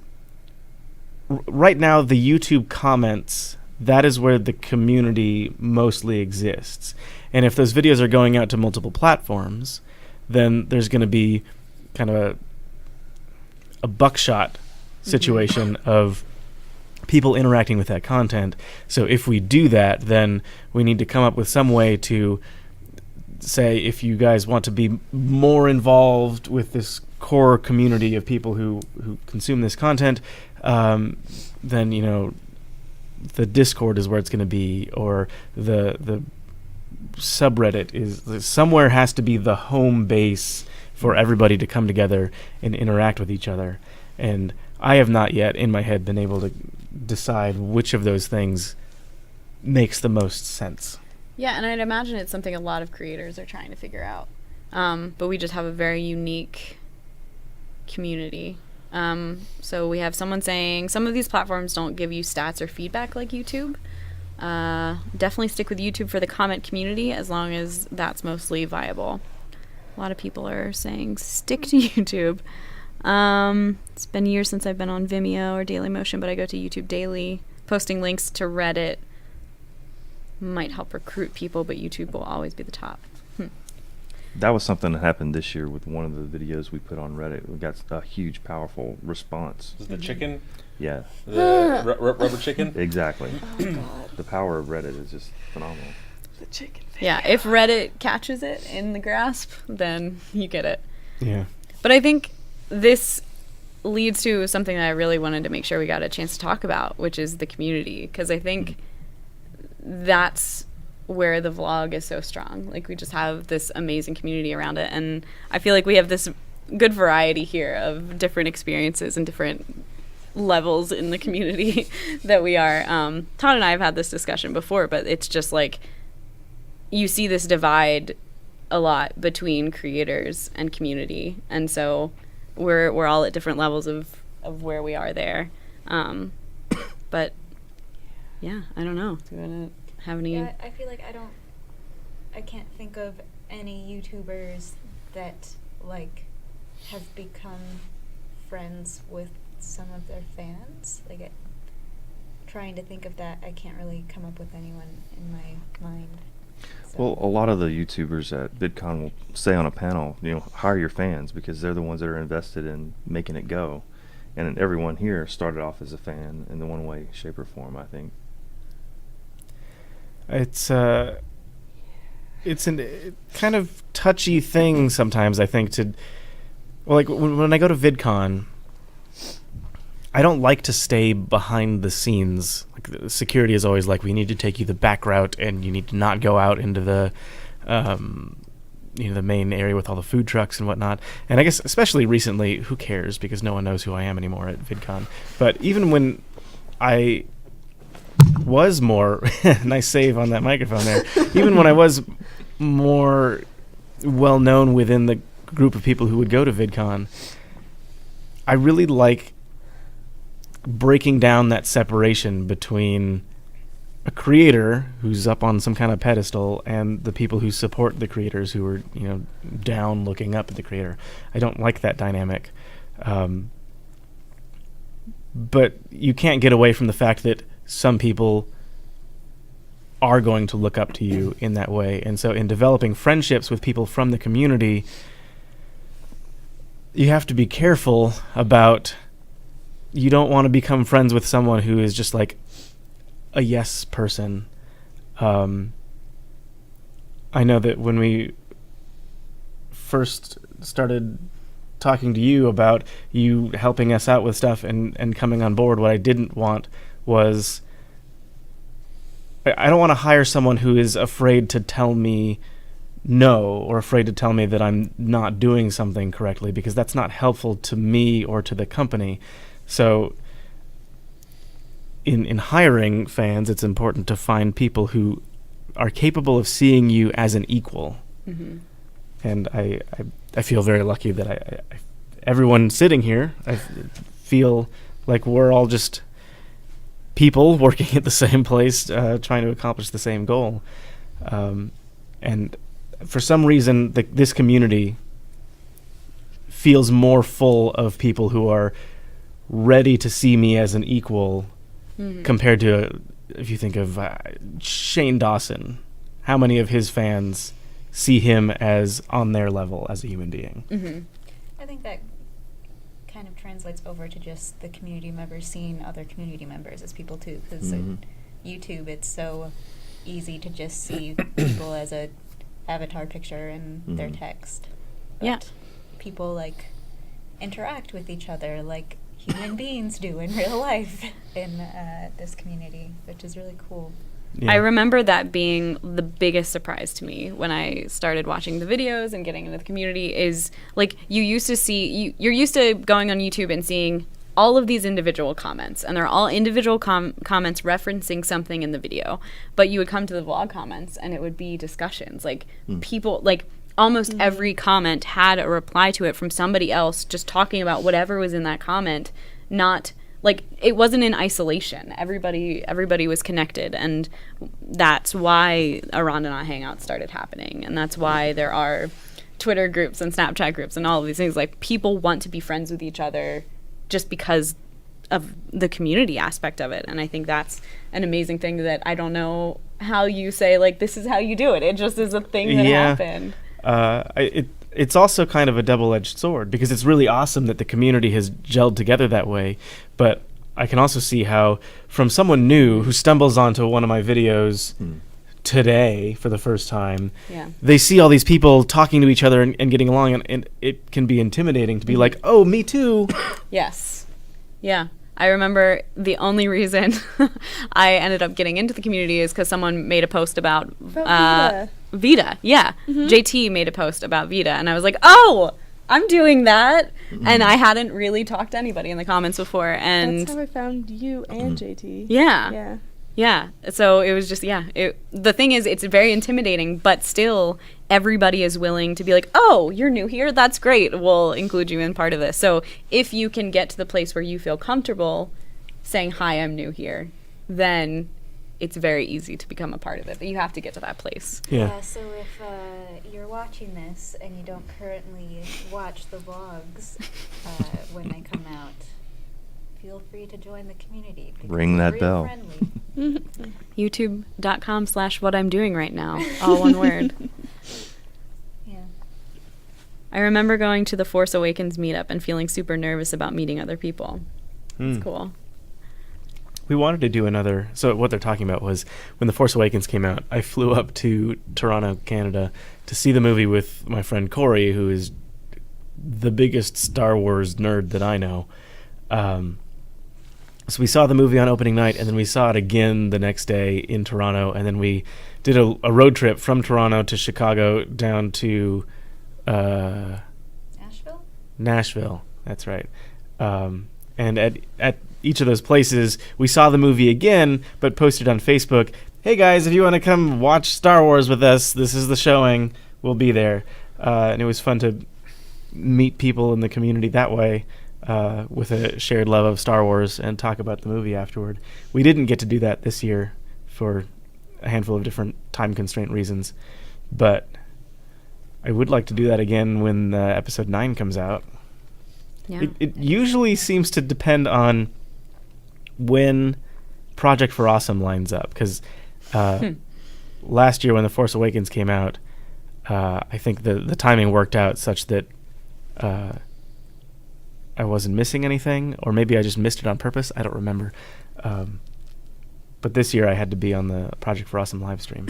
right now the YouTube comments, that is where the community mostly exists. And if those videos are going out to multiple platforms, then there's going to be kind of a buckshot situation of people interacting with that content. So if we do that, then we need to come up with some way to say, if you guys want to be more involved with this core community of people who consume this content, then the Discord is where it's going to be, or the subreddit is somewhere, has to be the home base for everybody to come together and interact with each other. And I have not yet in my head been able to decide which of those things makes the most sense. Yeah, and I'd imagine it's something a lot of creators are trying to figure out. But we just have a very unique community. So we have someone saying some of these platforms don't give you stats or feedback like YouTube. Definitely stick with YouTube for the comment community as long as that's mostly viable. A lot of people are saying stick to YouTube. It's been years since I've been on Vimeo or Dailymotion, but I go to YouTube daily. Posting links to Reddit might help recruit people, but YouTube will always be the top. That was something that happened this year with one of the videos we put on Reddit. We got a huge, powerful response. Is the chicken? Yeah, The rubber chicken? exactly. Oh, God. The power of Reddit is just phenomenal. The chicken face. Yeah, if Reddit catches it in the grasp, then you get it. Yeah. But I think this leads to something that I really wanted to make sure we got a chance to talk about, which is the community. Because I think that's where the vlog is so strong. Like, we just have this amazing community around it. And I feel like we have this good variety here of different experiences and different levels in the community that we are. Todd and I have had this discussion before, but it's just like you see this divide a lot between creators and community. And so we're all at different levels of where we are there. But yeah, I don't know. Do you want to have any? Yeah, I feel like I can't think of any YouTubers that like have become friends with some of their fans. Like, trying to think of that, I can't really come up with anyone in my mind. So. Well, a lot of the YouTubers at VidCon will say on a panel, hire your fans, because they're the ones that are invested in making it go. And everyone here started off as a fan in the one way, shape, or form, I think. It's a kind of touchy thing sometimes, I think, like when I go to VidCon, I don't like to stay behind the scenes. Like, the security is always like, we need to take you the back route, and you need to not go out into the the main area with all the food trucks and whatnot. And I guess especially recently, who cares, because no one knows who I am anymore at VidCon. But even when I was more nice save on that microphone there, even when I was more well known within the group of people who would go to VidCon, I really like breaking down that separation between a creator who's up on some kind of pedestal and the people who support the creators, who are down looking up at the creator. I don't like that dynamic. But you can't get away from the fact that some people are going to look up to you in that way. And so in developing friendships with people from the community, you have to be careful about, you don't want to become friends with someone who is just like a yes person, I know that when we first started talking to you about you helping us out with stuff and coming on board, what I didn't want was I don't want to hire someone who is afraid to tell me no or afraid to tell me that I'm not doing something correctly, because that's not helpful to me or to the company. So in hiring fans, it's important to find people who are capable of seeing you as an equal. Mm-hmm. And I feel very lucky that I everyone sitting here, I feel like we're all just people working at the same place, trying to accomplish the same goal. And for some reason, this community feels more full of people who are ready to see me as an equal, compared to, if you think of Shane Dawson, how many of his fans see him as on their level as a human being? Mm-hmm. I think that kind of translates over to just the community members seeing other community members as people too, because YouTube, it's so easy to just see people as a avatar picture and their text. But Yeah. people like interact with each other like human beings do in real life in this community, which is really cool. Yeah. I remember that being the biggest surprise to me when I started watching the videos and getting into the community, is like you're used to going on YouTube and seeing all of these individual comments, and they're all individual comments referencing something in the video, but you would come to the vlog comments and it would be discussions, like people, like almost every comment had a reply to it from somebody else just talking about whatever was in that comment, not like it wasn't in isolation. Everybody was connected, and that's why a Ron and I Hangout started happening, and that's why there are Twitter groups and Snapchat groups and all of these things. Like, people want to be friends with each other just because of the community aspect of it, and I think that's an amazing thing that I don't know how you say, like, this is how you do it. It just is a thing that happened. It's also kind of a double-edged sword, because it's really awesome that the community has gelled together that way, but I can also see how, from someone new who stumbles onto one of my videos today for the first time, they see all these people talking to each other and getting along, and it can be intimidating to be like, oh, me too. Yes. Yeah. I remember the only reason I ended up getting into the community is because someone made a post about Vita. Yeah. JT made a post about Vita, and I was like, oh, I'm doing that. And I hadn't really talked to anybody in the comments before. And that's how I found you and JT. Yeah. Yeah. So it was just, the thing is, it's very intimidating, but still everybody is willing to be like, oh, you're new here? That's great. We'll include you in part of this. So if you can get to the place where you feel comfortable saying, hi, I'm new here, then it's very easy to become a part of it. But you have to get to that place. Yeah. So if you're watching this and you don't currently watch the vlogs when they come out, feel free to join the community. Ring that bell. YouTube.com/what I'm doing right now. All one word. Yeah. I remember going to the Force Awakens meetup and feeling super nervous about meeting other people. It's cool. We wanted to do another. So what they're talking about was when The Force Awakens came out, I flew up to Toronto, Canada, to see the movie with my friend Corey, who is the biggest Star Wars nerd that I know. So we saw the movie on opening night, and then we saw it again the next day in Toronto, and then we did a road trip from Toronto to Chicago down to Nashville. That's right. And at each of those places, we saw the movie again, but posted on Facebook, hey guys, if you want to come watch Star Wars with us, this is the showing, we'll be there. And it was fun to meet people in the community that way, with a shared love of Star Wars, and talk about the movie afterward. We didn't get to do that this year for a handful of different time constraint reasons, but I would like to do that again when episode 9 comes out. Yeah. It usually seems to depend on when Project for Awesome lines up, because last year when The Force Awakens came out, I think the timing worked out such that I wasn't missing anything, or maybe I just missed it on purpose. I don't remember. But this year I had to be on the Project for Awesome live stream.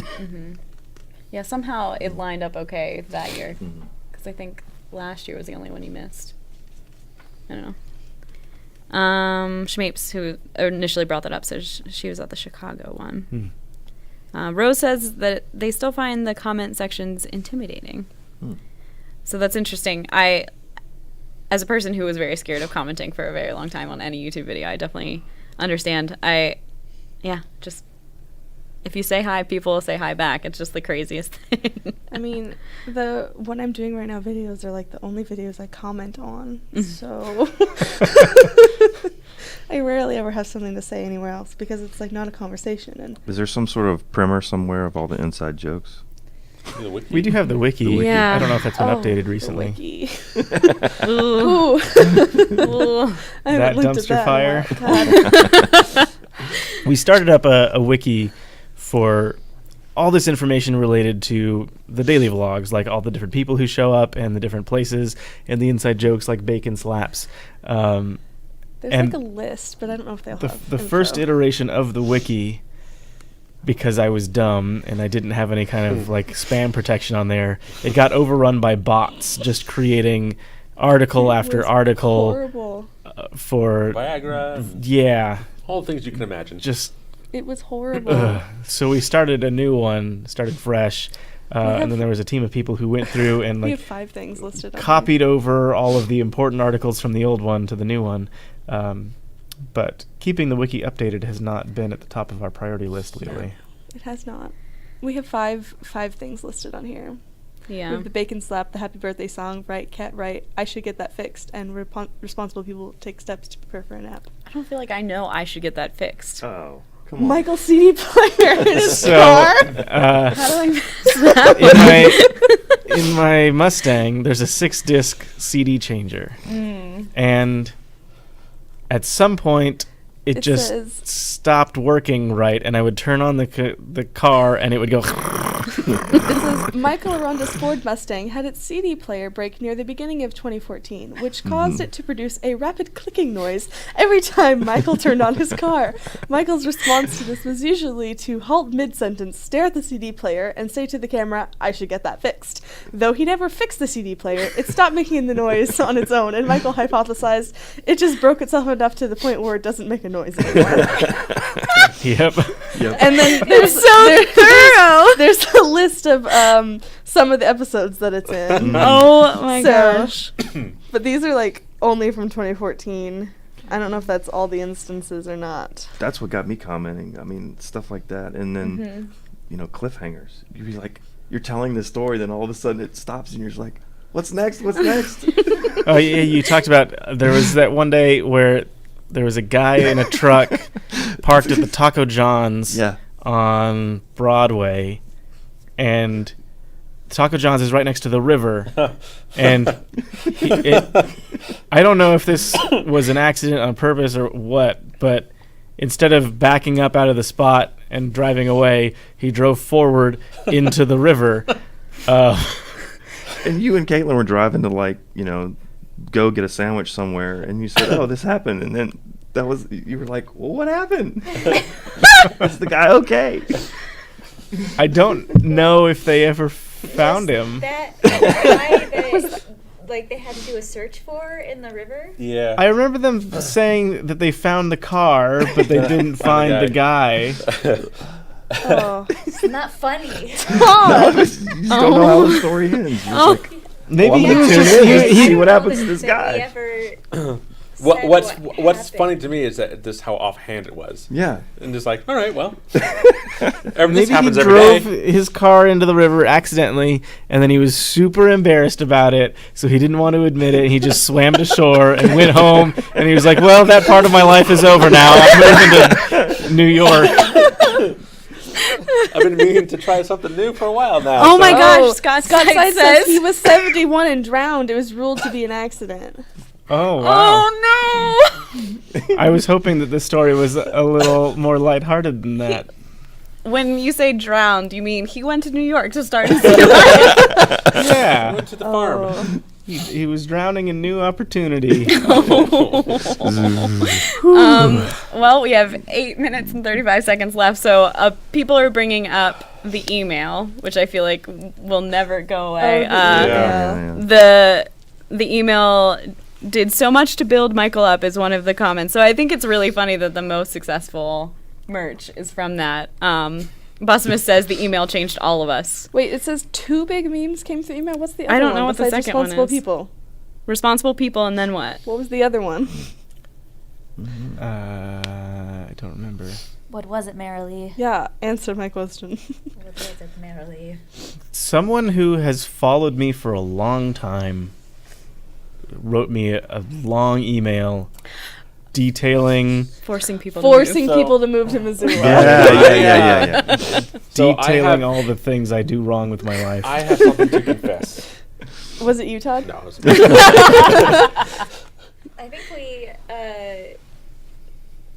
Yeah, somehow it lined up okay that year. Mhm. Because I think last year was the only one he missed. I don't know. Schmapes, who initially brought that up, says she was at the Chicago one. Rose says that they still find the comment sections intimidating. So that's interesting. As a person who was very scared of commenting for a very long time on any YouTube video, I definitely understand. Just if you say hi, people say hi back. It's just the craziest thing. I mean, what I'm doing right now, videos are like the only videos I comment on. So I rarely ever have something to say anywhere else because it's like not a conversation. And Is there some sort of primer somewhere of all the inside jokes? The wiki? We do have the wiki. Yeah. I don't know if that's been updated the recently. wiki. Ooh. Ooh. Ooh. I haven't That looked at dumpster that in fire. a while. God. We started up a wiki for all this information related to the daily vlogs, like all the different people who show up and the different places and the inside jokes like bacon slaps. There's And like a list, but I don't know if they'll have The first info. iteration of the wiki, because I was dumb and I didn't have any kind of like spam protection on there, it got overrun by bots just creating article It after was article horrible. for Viagra, and yeah, all the things you can imagine. just It was horrible. so we started a new one, started fresh, have- and then there was a team of people who went through and We like have 5 things listed. on copied over all of the important articles from the old one to the new one. But keeping the wiki updated has not been at the top of our priority list lately. here. It has not. We have five things listed on here. We Yeah. have the bacon slap, the happy birthday song, right cat right, I should get that fixed, and responsible people take steps to prepare for a nap. I don't feel like I know I should get that fixed. Oh, come on. Michael's CD player in his So, car. How do I miss that? in my Mustang, there's a 6-disc CD changer, and at some point, it just says- stopped working right, and I would turn on the car, and it would go. It says Michael Aronda's Ford Mustang had its CD player break near the beginning of 2014, which caused it to produce a rapid clicking noise every time Michael turned on his car. Michael's response to this was usually to halt mid-sentence, stare at the CD player, and say to the camera, I should get that fixed. Though he never fixed the CD player, it stopped making the noise on its own, and Michael hypothesized it just broke itself enough to the point where it doesn't make a noise anymore. Yep. And then there's thorough. There's a list of some of the episodes that it's in. Oh my So- gosh. But these are like only from 2014. I don't know if that's all the instances or not. That's what got me commenting. I mean, stuff like that. And then, Mm-hmm. you know, cliffhangers. You'd be like, you're telling the story, then all of a sudden it stops and you're just like, what's next? What's next? Oh yeah, you talked about there was that one day where there was a guy in a truck parked at the Taco John's Yeah. on Broadway, and Taco John's is right next to the river, and I don't know if this was an accident on purpose or what, but instead of backing up out of the spot and driving away, he drove forward into the river. And you and Caitlin were driving to, like, you know, go get a sandwich somewhere, and you said, oh, this happened. And then you were like, well, what happened? Is the guy okay? I don't know if they ever found him. That guy that like they had to do a search for in the river. Yeah. I remember them saying that they found the car, but they didn't find the guy. Oh. It's not funny. No, you just don't know how the story ends. You're just like, Maybe well, I'm he gonna was tune just in he- and he- see what happens to That this we guy. ever What's said what's happened. funny to me is that just how offhand it was. Yeah. And just like, all right, well, Maybe this he happens every drove day. his car into the river accidentally, and then he was super embarrassed about it, so he didn't want to admit it. He just swam to shore and went home, and he was like, well, that part of my life is over now. I'm moving to New York. I've been meaning to try something new for a while now. Oh my so- gosh, Scott Scott Side Side says says he was 71 and drowned. It was ruled to be an accident. Oh, wow. Oh I was hoping that this story was a little more lighthearted than that. no! When you say drowned, you mean he went to New York to start his new life? Yeah. Went to the farm. Oh. He was drowning in new opportunity. Well, we have 8 minutes and 35 seconds left, so people are bringing up the email, which I feel like will never go away. The email did so much to build Michael up is one of the comments. So I think it's really funny that the most successful merch is from that. Bossimus says the email changed all of us. Wait, it says 2 big memes came through email. What's the other one? I don't know what the second one is. Responsible people. Responsible people, and then what? What was the other one? I don't remember. What was it, Marilee? Yeah, answer my question. What was it, Marilee? Someone who has followed me for a long time wrote me a long email detailing Forcing people People to move to Missoula. Yeah. So detailing all the things I do wrong with my life. I have something to confess. Was it you, Todd? No, it was I think we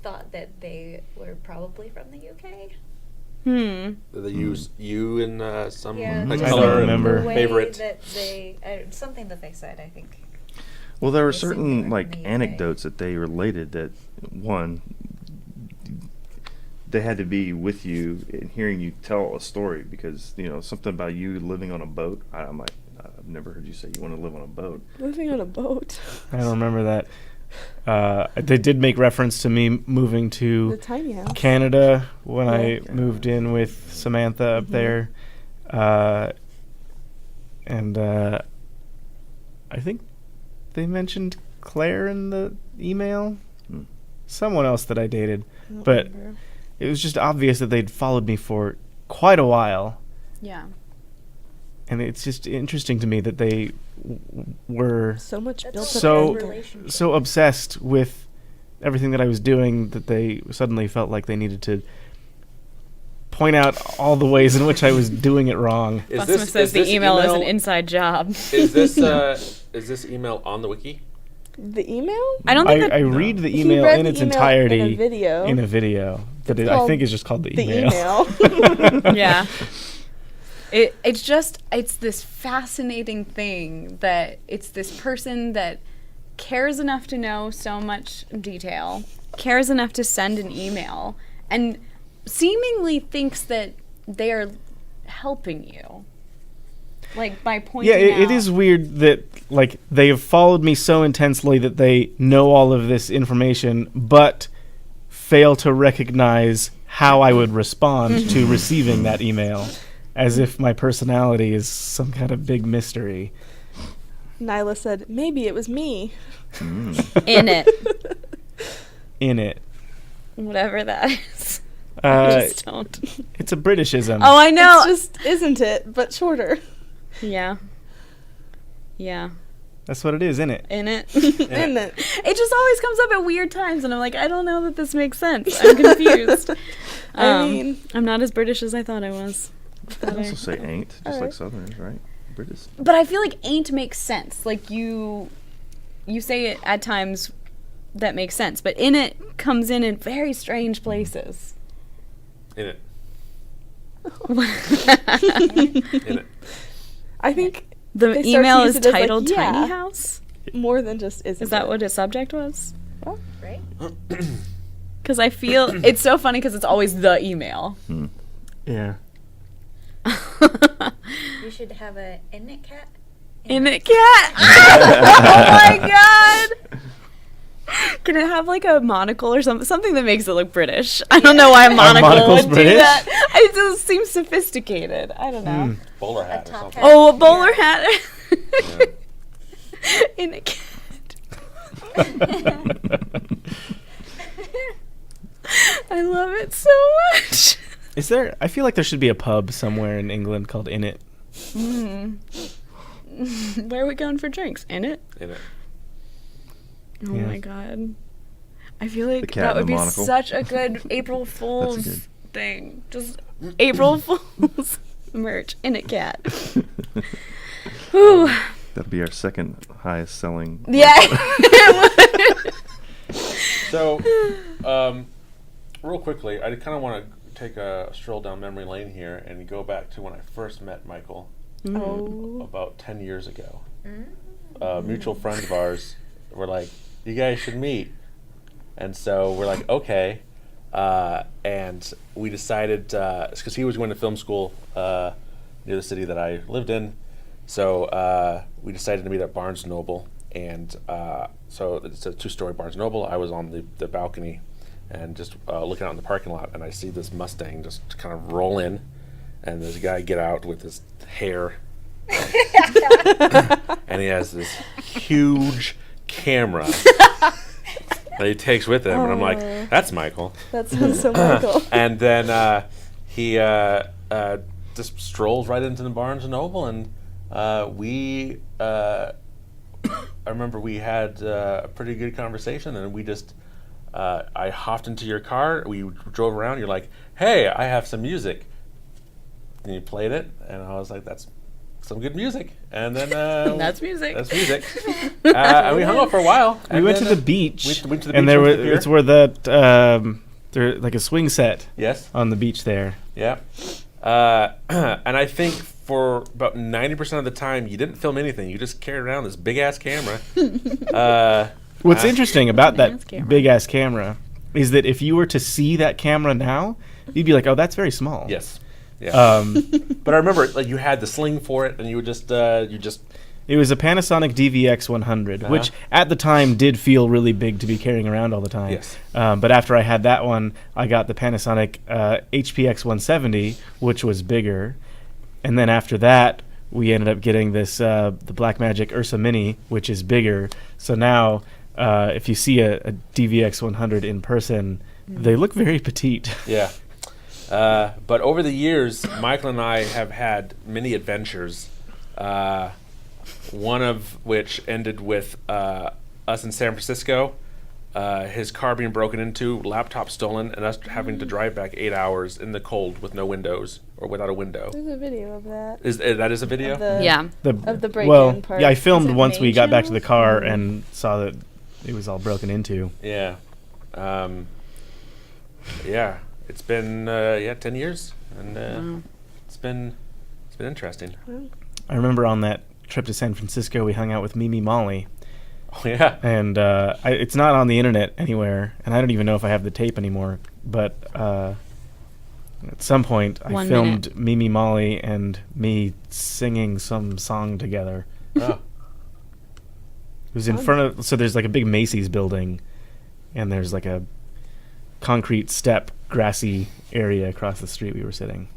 thought that they were probably from the UK. They use you in some Yeah, like just I color don't remember. the way favorite. that they something that they said. I think. Well, there were They seem certain to like be okay. anecdotes that they related that one, they had to be with you and hearing you tell a story because something about you living on a boat. I've never heard you say you want to live on a boat. Living on a boat. I don't remember that. They did make reference to me moving The to tiny house. Canada when I Yeah. moved in with Samantha up there. And I think they mentioned Claire in the email. Someone else that I dated. I don't But remember. it was just obvious that they'd followed me for quite a while. Yeah. And it's just interesting to me that they were So much That's built a up. so good relationship. so obsessed with everything that I was doing that they suddenly felt like they needed to point out all the ways in which I was doing it wrong. Bossimus says the email is an inside job. Is this email on the wiki? The email? I don't think I that read the He email read in the its email entirety in a video. But It's I called think it's just called the The email. email. yeah. It's this fascinating thing that it's this person that cares enough to know so much detail, cares enough to send an email, and seemingly thinks that they are helping you. Like by pointing Yeah, it is weird that like they have followed me so intensely that they know all of this information, but fail to recognize how I would respond to receiving that email, as if my personality is some kind of big mystery. Nyla said, maybe it was me. in it. In it, Whatever that is. uh, Just don't. it's a Britishism. Oh, I know. It's just, isn't it? But shorter. Yeah. Yeah. That's what it is, in it. In it. Isn't it? It just always comes up at weird times, and I'm like, I don't know that this makes sense. I'm confused. I mean, I'm not as British as I thought I was. I also say ain't, just like Alright. Southerners, right? British. But I feel like ain't makes sense. Like you say it at times that makes sense, but in it comes in very strange places. In it. In it. I think The They start to email use is it as, like, titled yeah. Tiny House. more than just isn't Is that it? what his subject was? Right? Because I feel it's so funny because it's always the email. Yeah. You should have a in it cat. In it cat. Oh my god. Can it have like a monocle or something that makes it look British? I don't know why a monocle monocle's would do British? that. It just seems sophisticated. I don't know. Bowler hat or top something. hat. Oh, a bowler hat. In a cat. I love it so much. Is there? I feel like there should be a pub somewhere in England called In It. Where are we going for drinks? In it? In it. Oh Yeah. my god. I feel like cat that and would the be monocle. such a good April Fool's good. thing. Just April Fool's merch in a cat. Whew. That'll be our second highest selling. Yeah. So, real quickly, I kind of want to take a stroll down memory lane here and go back to when I first met Michael Oh. about 10 years ago. mutual friends of ours were like, "You guys should meet," and so we're like, "Okay," and we decided because he was going to film school near the city that I lived in, so we decided to meet at Barnes & Noble, and so it's a 2-story Barnes & Noble. I was on the balcony and just looking out in the parking lot, and I see this Mustang just kind of roll in, and this guy get out with his hair, and he has this huge camera that he takes with him, and I'm like, that's Michael. That sounds so Michael. And then he just strolls right into the Barnes & Noble, and we I remember we had a pretty good conversation, and we just I hopped into your car, we drove around, you're like, hey, I have some music. And you played it, and I was like, that's some good music. And then That's music. That's music. And we hung out for a while. We went to the beach, We went to the and beach there with was the pier. it's where that there like a swing set Yes. on the beach there. Yeah. And I think for about 90% of the time, you didn't film anything. You just carried around this big ass camera. What's interesting about Big ass that camera. big ass camera is that if you were to see that camera now, you'd be like, "Oh, that's very small." Yes. Yeah. Um, But I remember, like, you had the sling for it, and you would just it was a Panasonic DVX 100, Uh-huh. which at the time did feel really big to be carrying around all the time. Yes. But after I had that one, I got the Panasonic HPX 170, which was bigger. And then after that, we ended up getting this the Blackmagic Ursa Mini, which is bigger. So now, if you see a DVX 100 in person, they look very petite. Yeah. But over the years, Michael and I have had many adventures. One of which ended with us in San Francisco, his car being broken into, laptop stolen, and us having to drive back 8 hours in the cold with no windows or without a window. There's a video of that. That is a video? Of the- Yeah. Of the break-in well, part. yeah, I Is filmed it once we main got back to the channel? car and saw that it was all broken into. Yeah. Yeah. It's been 10 years, and it's been interesting. I remember on that trip to San Francisco, we hung out with Mimi Molly. Oh yeah. And it's not on the internet anywhere, and I don't even know if I have the tape anymore. But at some point, I 1 filmed Mimi Molly and me singing some song together. Oh. It was in front of, so there's like a big Macy's building, and there's like a concrete step, grassy area across the street we were sitting.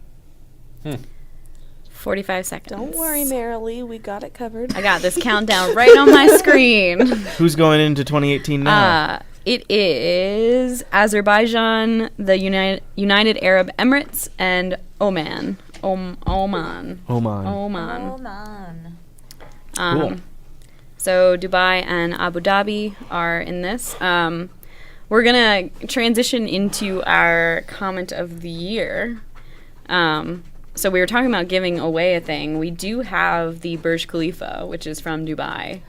45 seconds. Don't worry, Marilee. We got it covered. I got this countdown right on my screen. Who's going into 2018 now? It is Azerbaijan, the United Arab Emirates, and Oman. Oman. Oman. Oman. Hold on. Cool. So Dubai and Abu Dhabi are in this. We're going to transition into our comment of the year. So we were talking about giving away a thing. We do have the Burj Khalifa, which is from Dubai.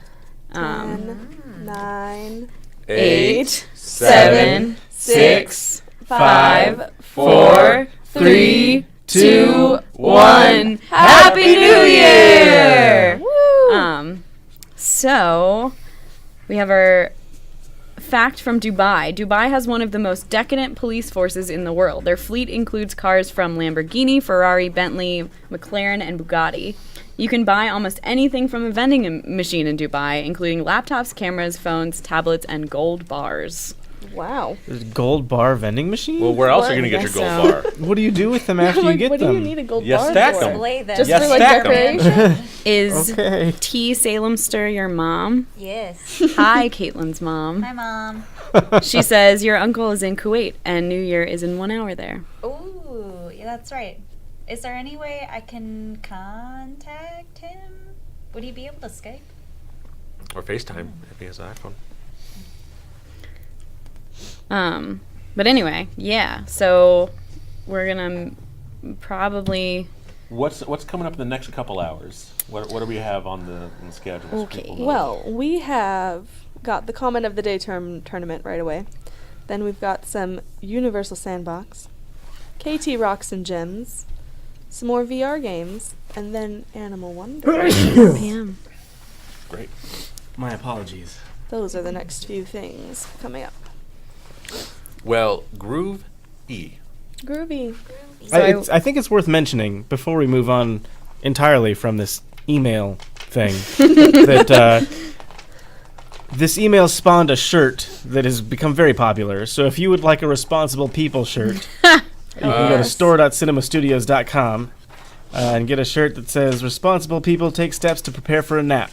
10, 9, 8, 7, 6, 5, 4, 3, 2, 1. Happy New Year! So we have our fact from Dubai. Dubai has one of the most decadent police forces in the world. Their fleet includes cars from Lamborghini, Ferrari, Bentley, McLaren, and Bugatti. You can buy almost anything from a vending machine in Dubai, including laptops, cameras, phones, tablets, and gold bars. Wow. There's a gold bar vending machine? Well, where else are What? you going to get your Guess gold so. bar? What do you do with them after you Like, get what them? do you need a gold You bar stack for? 'em. Display them. Just Yeah, for like stack 'em. decoration? Is Okay. T. Salem Stir your mom? Yes. Hi, Caitlin's mom. Hi, Mom. She says your uncle is in Kuwait and New Year is in 1 hour there. Ooh, yeah, that's right. Is there any way I can contact him? Would he be able to Skype? Or FaceTime if he has an iPhone. But anyway, yeah. So we're gonna probably. What's coming up in the next couple hours? What do we have on the schedule? so Okay. people know? Well, we have got the comment of the day tournament right away. Then we've got some Universal Sandbox, KT Rocks and Gems, some more VR games, and then Animal Wonder. PM. Great. My apologies. Those are the next few things coming up. Well, Groove E. Groovy. So I think it's worth mentioning before we move on entirely from this email thing that this email spawned a shirt that has become very popular. So if you would like a Responsible People shirt, you can go to store.cinemastudios.com and get a shirt that says "Responsible people take steps to prepare for a nap."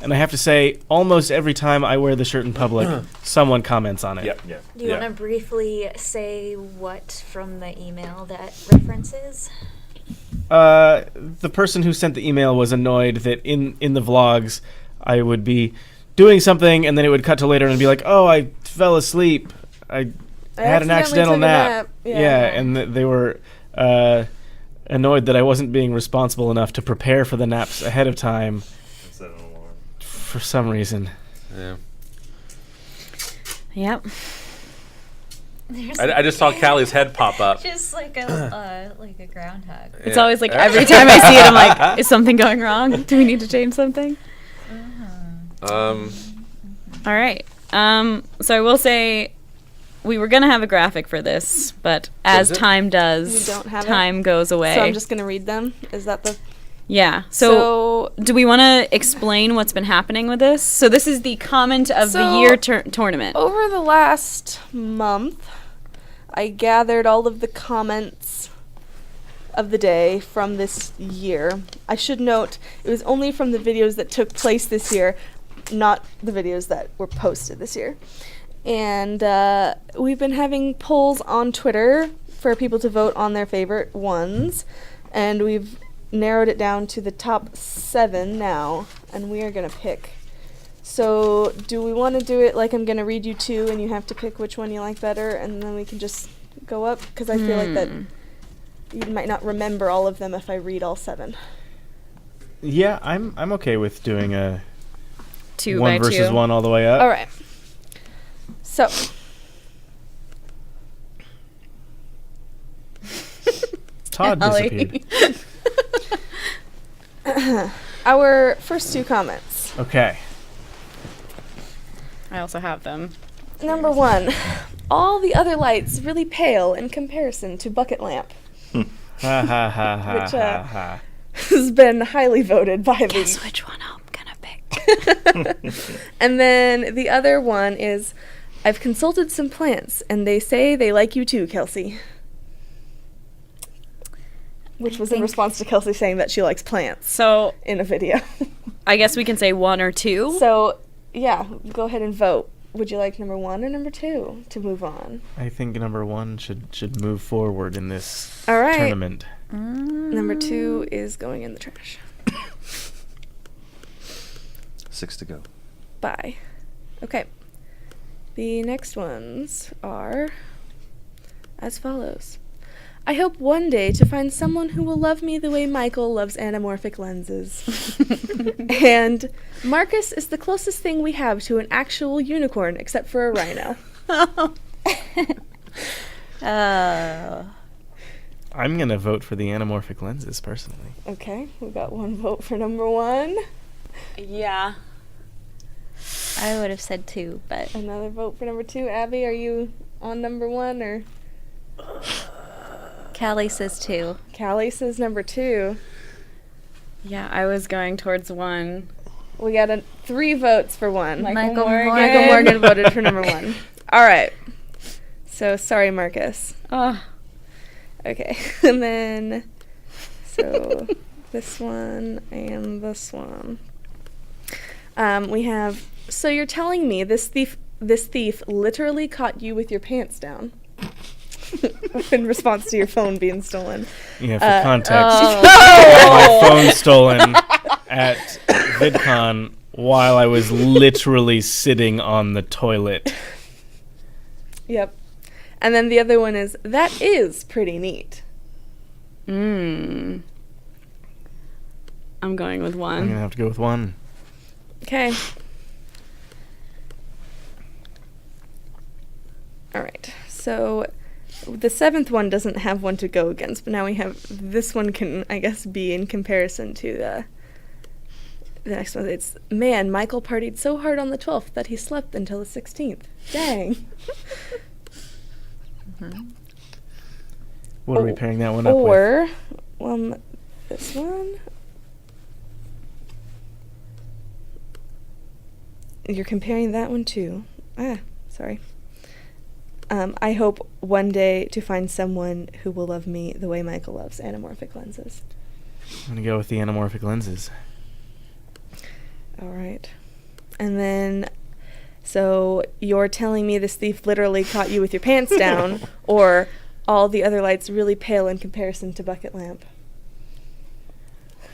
And I have to say, almost every time I wear the shirt in public, someone comments on it. Yep. Yeah. Do you Yeah. want to briefly say what from the email that references? The person who sent the email was annoyed that in the vlogs I would be doing something and then it would cut to later and be like, "Oh, I fell asleep. I had an accidental took a nap." Yeah. And they were annoyed that I wasn't being responsible enough to prepare for the naps ahead of time Set an alarm. for some reason. Yeah. Yep. There's I just saw Callie's head pop up. just like a groundhog. It's always like every time I see it, I'm like, is something going wrong? Do we need to change something? All right. So I will say we were going to have a graphic for this, but as Was it? time does, We don't have it? time goes away. So I'm just going to read them. Is that the... Yeah. So do we want to explain what's been happening with this? So this is the comment of the So- year tournament. Over the last month, I gathered all of the comments of the day from this year. I should note, it was only from the videos that took place this year, not the videos that were posted this year. And we've been having polls on Twitter for people to vote on their favorite ones. And we've narrowed it down to the top 7 now. And we are going to pick. So, do we want to do it like I'm going to read you 2 and you have to pick which one you like better and then we can just go up? Because I feel like that you might not remember all of them if I read all 7. Yeah, I'm okay with doing a 2 1 by versus 2. 1 all the way up. All right. So, Todd Ellie. disappeared. our first 2 comments. Okay. I also have them. Number 1. All the other lights really pale in comparison to Bucket Lamp. Ha ha ha ha Which, ha ha. Has been highly voted by Guess the... which one I'm gonna pick. And then the other one is, I've consulted some plants, and they say they like you too, Kelsey. Which was in think- response to Kelsey saying that she likes plants So in a video. I guess we can say 1 or 2. So, yeah, go ahead and vote. Would you like number 1 or number 2 to move on? I think number 1 should move forward in this All right. tournament. Number 2 is going in the trash. 6 to go. Bye. Okay. The next ones are as follows. I hope one day to find someone who will love me the way Michael loves anamorphic lenses. And Marcus is the closest thing we have to an actual unicorn, except for a rhino. I'm going to vote for the anamorphic lenses, personally. Okay, we got 1 vote for number 1. Yeah. I would have said 2, but Another vote for number 2. Abby, are you on number 1 or? Callie says 2. Callie says number 2. Yeah, I was going towards 1. We got 3 votes for 1. Michael Michael Morgan voted for number 1. All right. So sorry, Marcus. Oh. Okay, and then so this one and this one. We have. So you're telling me this thief literally caught you with your pants down in response to your phone being stolen. Yeah, for context. Oh. My phone stolen at VidCon while I was literally sitting on the toilet. Yep. And then the other one is, that is pretty neat. I'm going with I'm 1. going to have to go with 1. Okay. All right. So the 7th one doesn't have one to go against, but now we have this one can, I guess, be in comparison to The next one, it's, man, Michael partied so hard on the 12th that he slept until the 16th. Dang. What are we pairing that one up with? Or, this one. You're comparing that one too. Sorry. I hope one day to find someone who will love me the way Michael loves anamorphic lenses. I'm gonna go with the anamorphic lenses. All right. And then, so you're telling me this thief literally caught you with your pants down, or all the other lights really pale in comparison to bucket lamp?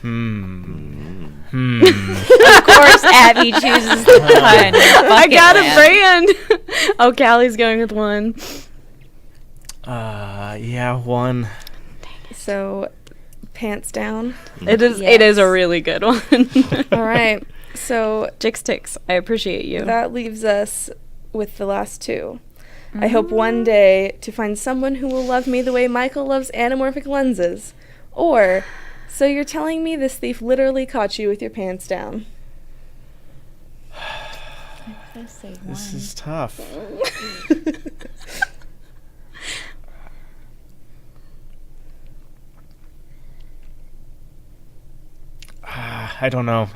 Of course, Abby chooses the one. I got a brand. Oh, Callie's going with one. Yeah, one. So, pants down. It is. Yes. It is a really good one. All right. So Jix Tix, I appreciate you. that leaves us with the last two. I hope one day to find someone who will love me the way Michael loves anamorphic lenses. Or, so you're telling me this thief literally caught you with your pants down? This is tough. I don't know.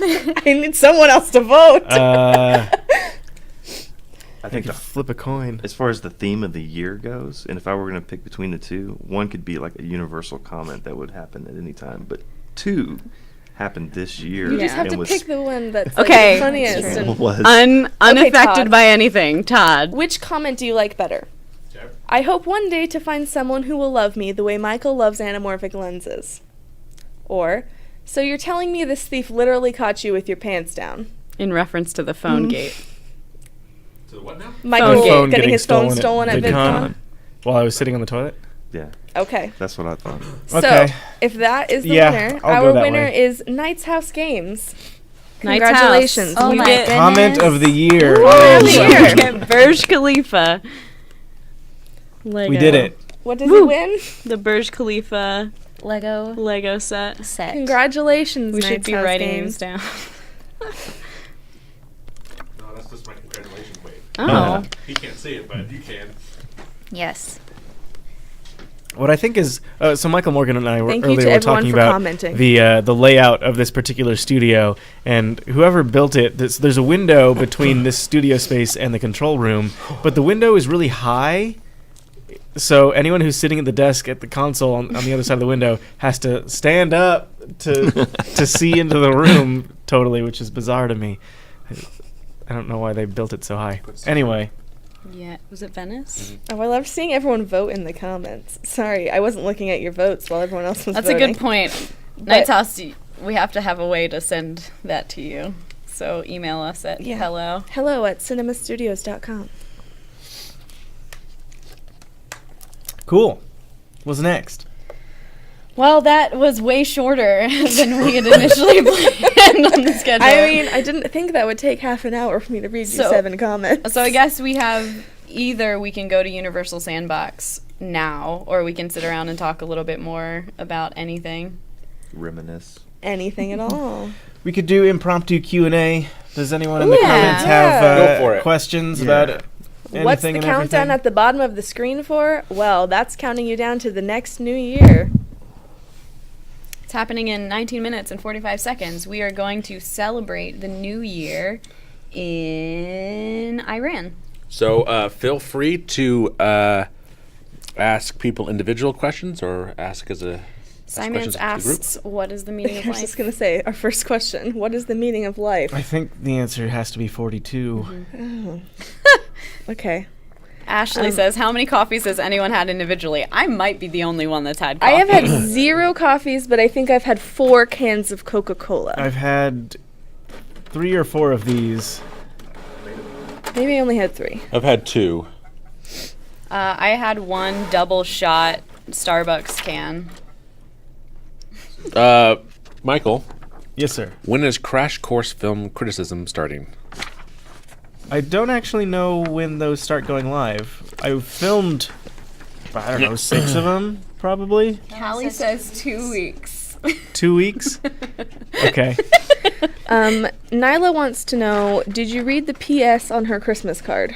I need someone else to vote. I think could flip a coin. as far as the theme of the year goes, and if I were going to pick between the two, one could be like a universal comment that would happen at any time, but two happened this year. You just have and to was- pick the one that's Okay. like, the funniest. That's true. And was Unaffected Todd. by anything, Todd. which comment do you like better? I hope one day to find someone who will love me the way Michael loves anamorphic lenses. Or, so you're telling me this thief literally caught you with your pants down? In reference to the phone gate. So what now? Michael Phone getting his phone stolen at VidCon? while I was sitting on the toilet. yeah, Okay. that's what I thought. Okay. So, if that is the Yeah, winner, I'll go our that winner way. is Knight's House Games. Knight's Congratulations. House. Oh You my get Comment of the year. Ooh, Oh, of the so- year. You get Burj Khalifa. Lego. We did it. What does he Woo. win? The Burj Khalifa Lego Lego set. set. Congratulations, We should Knight's be House writing Games. these down. No, that's just my congratulations wave. Oh. He can't see it, but you can. Yes. What I think is, so Michael Morgan and I were Thank you earlier to were everyone talking for about commenting. the layout of this particular studio, and whoever built it, there's a window between this studio space and the control room, but the window is really high, so anyone who's sitting at the desk at the console on the other side of the window has to stand up to see into the room totally, which is bizarre to me. I don't know why they built it so high. Anyway. Yeah. Was it Venice? Oh, I love seeing everyone vote in the comments. Sorry, I wasn't looking at your votes while everyone else was That's voting. a good point. Knight's House, we have to have a way to send that to you. So email us at Yeah. hello. Hello@cinemastudios.com. Cool. What's next? Well, that was way shorter than we had initially planned on the schedule. I mean, I didn't think that would take half an hour for me to read you So- 7 comments. So I guess we have either we can go to Universal Sandbox now, or we can sit around and talk a little bit more about anything. Reminisce. Anything at all. We could do impromptu Q&A. Does anyone in the Yeah. comments have Go for it. questions Yeah. about it? What's the Anything and countdown everything? at the bottom of the screen for? Well, that's counting you down to the next new year. It's happening in 19 minutes and 45 seconds. We are going to celebrate the new year in Iran. So feel free to ask people individual questions or ask as a Simons questions to the group. asks, what is the meaning I of was life? just going to say, our first question, what is the meaning of life? I think the answer has to be 42. Oh. Okay. Ashley says, how many coffees has anyone had individually? I might be the only one that's had coffee. I have had 0 coffees, but I think I've had 4 cans of Coca-Cola. I've had 3 or 4 of these. Maybe I only had 3. I've had 2. I had 1 double shot Starbucks can. Michael, Yes, sir. when is Crash Course Film Criticism starting? I don't actually know when those start going live. I filmed, I don't know, 6 of them, probably. Callie says 2 weeks. 2 weeks? Okay. Nyla wants to know, did you read the PS on her Christmas card?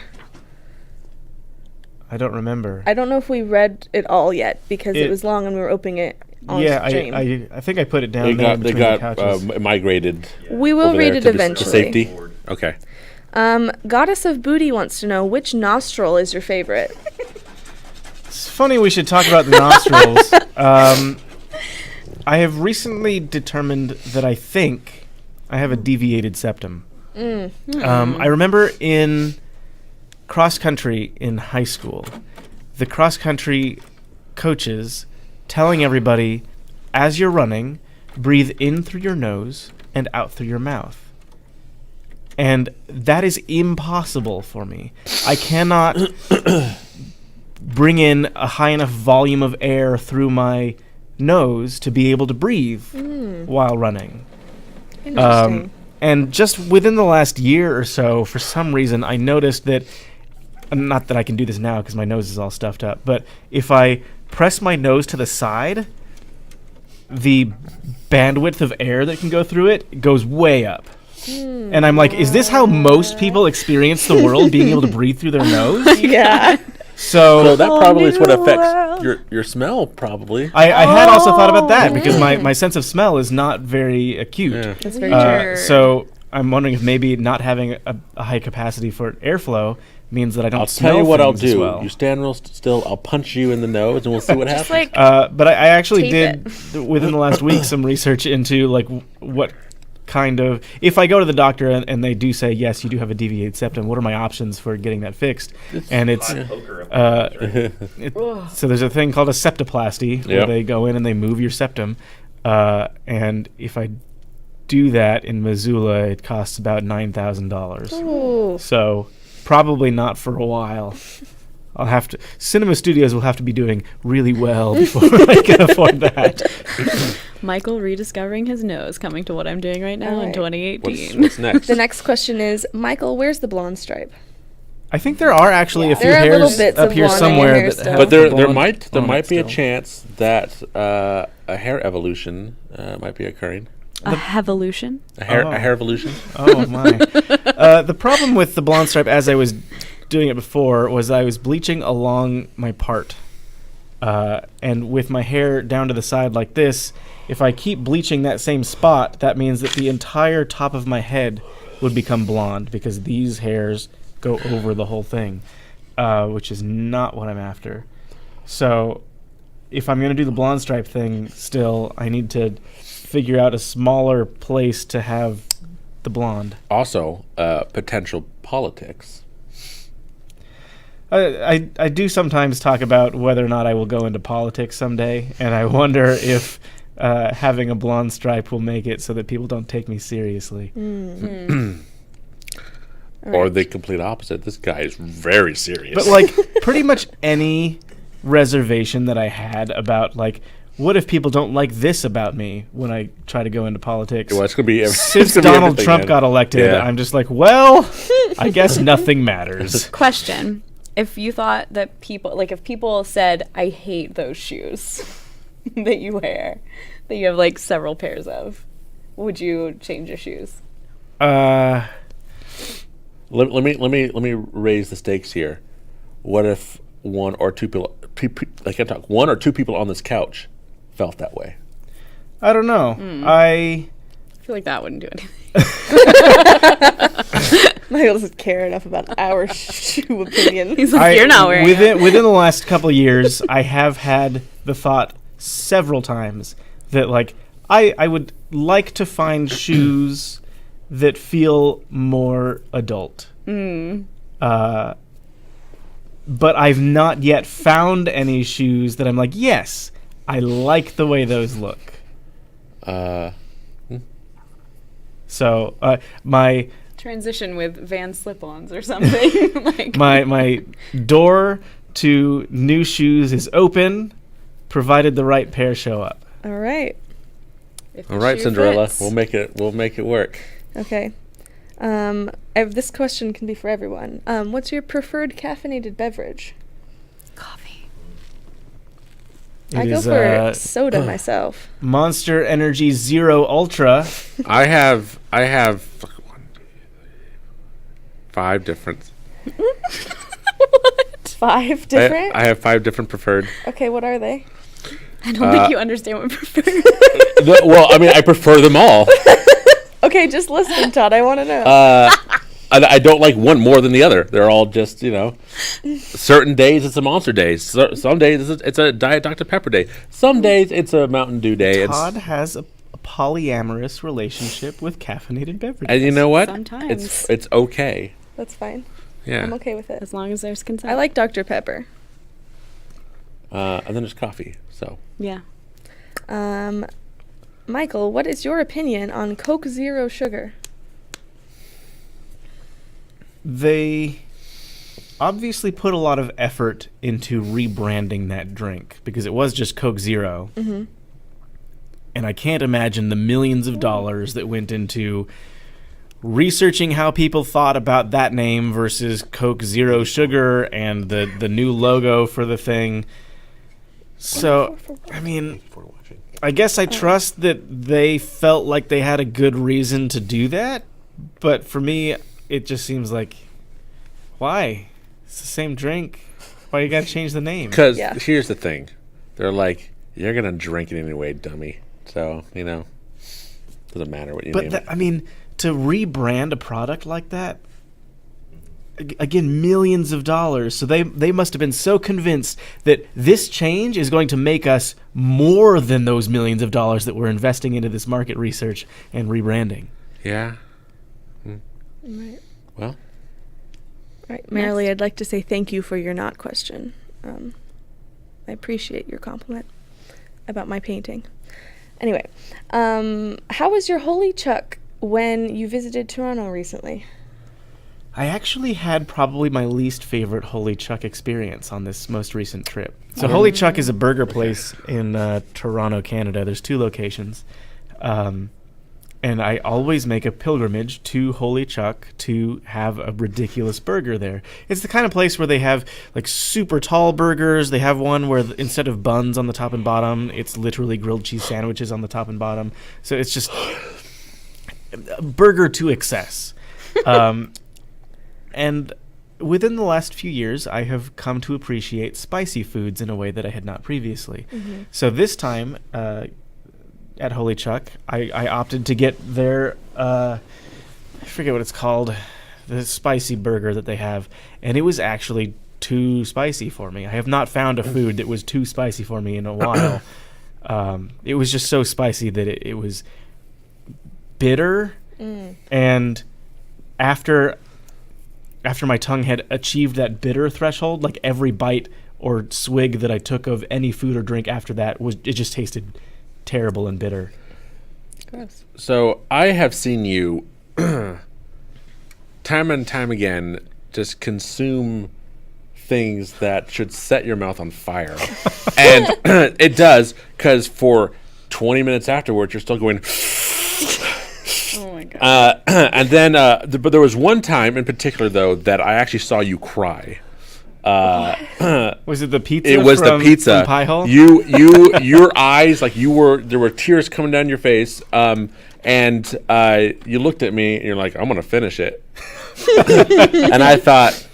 I don't remember. I don't know if we read it all yet because it was long and we were opening it on stream. I think I put it down They there got between the couches. migrated. We will over read there it to the eventually. safety. Okay. Goddess of Booty wants to know, which nostril is your favorite? It's funny we should talk about the nostrils. I have recently determined that I think I have a deviated septum. I remember in cross country in high school, the cross country coaches telling everybody, as you're running, breathe in through your nose and out through your mouth. And that is impossible for me. I cannot bring in a high enough volume of air through my nose to be able to breathe while running. Interesting. And just within the last year or so, for some reason, I noticed that, not that I can do this now because my nose is all stuffed up, but if I press my nose to the side, the bandwidth of air that can go through it goes way up. And I'm like, is this how most people experience the world, being able to breathe through their nose? Yeah. So that probably is what affects your smell, probably. I had also thought about that because my sense of smell is not very acute. Yeah. That's very true. So I'm wondering if maybe not having a high capacity for airflow means that I don't I'll smell tell you what I'll things as do. well. You stand real still. I'll punch you in the nose, and we'll see what happens. Like, But I actually Tape did within the last week some research into like what kind of, if I go to the doctor and they do say yes, you do have a deviated septum, what are my options for getting that fixed? And it's so there's a thing called a septoplasty where Yep. they go in and they move your septum, and if I do that in Missoula, it costs about $9,000. Ooh. So probably not for a while. I'll have to. Cinema Studios will have to be doing really well before I can afford that. Michael rediscovering his nose, coming to what I'm doing right now in Alright. 2018. What's next? The next question is, Michael, where's the blonde stripe? I think there are actually a few There are little hairs bits up of here blonde in your somewhere hair that still. have But there blonde might on be it a still. chance that a hair evolution might be occurring. A evolution? A hair Oh. evolution. Oh my! The problem with the blonde stripe, as I was doing it before, was I was bleaching along my part, and with my hair down to the side like this, if I keep bleaching that same spot, that means that the entire top of my head would become blonde because these hairs go over the whole thing, which is not what I'm after. So, if I'm gonna do the blonde stripe thing, still, I need to figure out a smaller place to have the blonde. Also, potential politics. I do sometimes talk about whether or not I will go into politics someday, and I wonder if having a blonde stripe will make it so that people don't take me seriously. Or the complete opposite. This guy is very serious. But like pretty much any reservation that I had about like, what if people don't like this about me when I try to go into politics? well, it's gonna be Since it's gonna be Donald everything, Trump man. got elected, Yeah. I'm just like, well, I guess nothing matters. Question. If you thought that people, like if people said, I hate those shoes that you wear, that you have like several pairs of, would you change your shoes? Let me raise the stakes here. What if one or two people, I can't talk. One or two people on this couch felt that way? I don't know. I feel like that wouldn't do anything. Michael doesn't care enough about our shoe opinion. He's like, you're not wearing it. within the last couple of years, I have had the thought several times that like I would like to find shoes that feel more adult. But I've not yet found any shoes that I'm like, yes, I like the way those look. So my Transition with Van slip-ons or something. Like my door to new shoes is open, provided the right pair show up. All right. if the All right, shoe Cinderella, fits. we'll make it work. Okay. This question can be for everyone. What's your preferred caffeinated beverage? Coffee. I It go is, for soda myself. Monster Energy Zero Ultra. I have 5 different. 5 different? I have 5 different preferred. Okay, what are they? I don't think you understand what preferred. Well, I mean, I prefer them all. Okay, just listen, Todd. I want to know. I don't like one more than the other. They're all just, certain days it's a Monster Day. Some days it's a Diet Dr. Pepper Day. Some days it's a Mountain Dew Day. Todd has a polyamorous relationship with caffeinated beverages. And you know what? Sometimes. It's okay. That's fine. Yeah. I'm okay with it. As long as there's consent. I like Dr. Pepper. And then there's coffee. So Yeah. Michael, what is your opinion on Coke Zero Sugar? They obviously put a lot of effort into rebranding that drink because it was just Coke Zero. Mm-hmm. And I can't imagine the millions of dollars that went into researching how people thought about that name versus Coke Zero Sugar and the new logo for the thing. So, I mean, I guess I trust that they felt like they had a good reason to do that. But for me, it just seems like, why? It's the same drink. Why you gotta change the name? because Yeah. here's the thing, they're like, you're gonna drink it anyway, dummy. So doesn't matter what you name it. I mean, to rebrand a product like that, again, millions of dollars. So they must have been so convinced that this change is going to make us more than those millions of dollars that we're investing into this market research and rebranding. Yeah. Right. Well, Right. Marilee, I'd like to say thank you for your not question. I appreciate your compliment about my painting. Anyway, how was your Holy Chuck when you visited Toronto recently? I actually had probably my least favorite Holy Chuck experience on this most recent trip. So Holy Chuck is a burger place in Toronto, Canada. There's 2 locations. And I always make a pilgrimage to Holy Chuck to have a ridiculous burger there. It's the kind of place where they have like super tall burgers. They have one where instead of buns on the top and bottom, it's literally grilled cheese sandwiches on the top and bottom. So it's just a burger to excess. And within the last few years, I have come to appreciate spicy foods in a way that I had not previously. Mm-hmm. So this time, at Holy Chuck, I opted to get their, I forget what it's called, the spicy burger that they have, and it was actually too spicy for me. I have not found a food that was too spicy for me in a while. It was just so spicy that it was bitter, and after my tongue had achieved that bitter threshold, like every bite or swig that I took of any food or drink after that it just tasted terrible and bitter. Gross. so I have seen you time and time again just consume things that should set your mouth on fire. And it does, because for 20 minutes afterwards, you're still going... Oh my god. And then, but there was one time in particular, though, that I actually saw you cry. Was it the pizza? It was the pizza. From Pie Hole? Your eyes, like there were tears coming down your face. And you looked at me and you're like, I'm going to finish it. And I thought,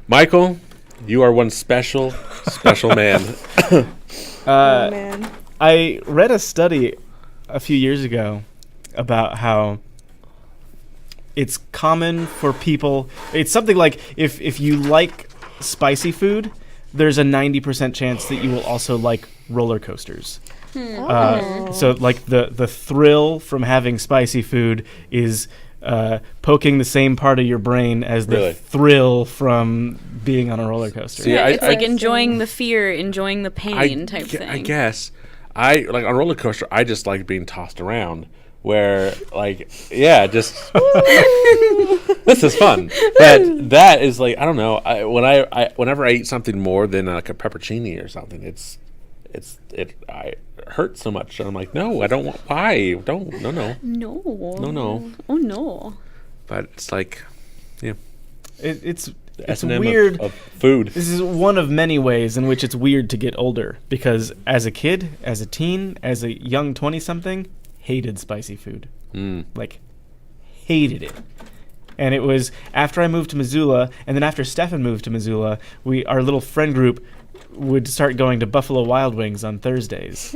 Michael, you are one special, special man. Oh, man. I read a study a few years ago about how it's common for people. It's something like if you like spicy food, there's a 90% chance that you will also like roller coasters. So like the thrill from having spicy food is poking the same part of your brain as the Really? thrill from being on a roller coaster. See, It's like enjoying the fear, enjoying the pain type thing. I guess I like on a roller coaster. I just like being tossed around. Where just this is fun. But that is like I don't know. Whenever I eat something more than like a peppercini or something, it hurts so much. And I'm like, no, I don't want. Why? Don't no. No. No. Oh no. But it's like, yeah. It's it's S&M weird. of food. This is one of many ways in which it's weird to get older, because as a kid, as a teen, as a young 20-something, hated spicy food. Like, hated it. And it was after I moved to Missoula, and then after Stefan moved to Missoula, our little friend group would start going to Buffalo Wild Wings on Thursdays.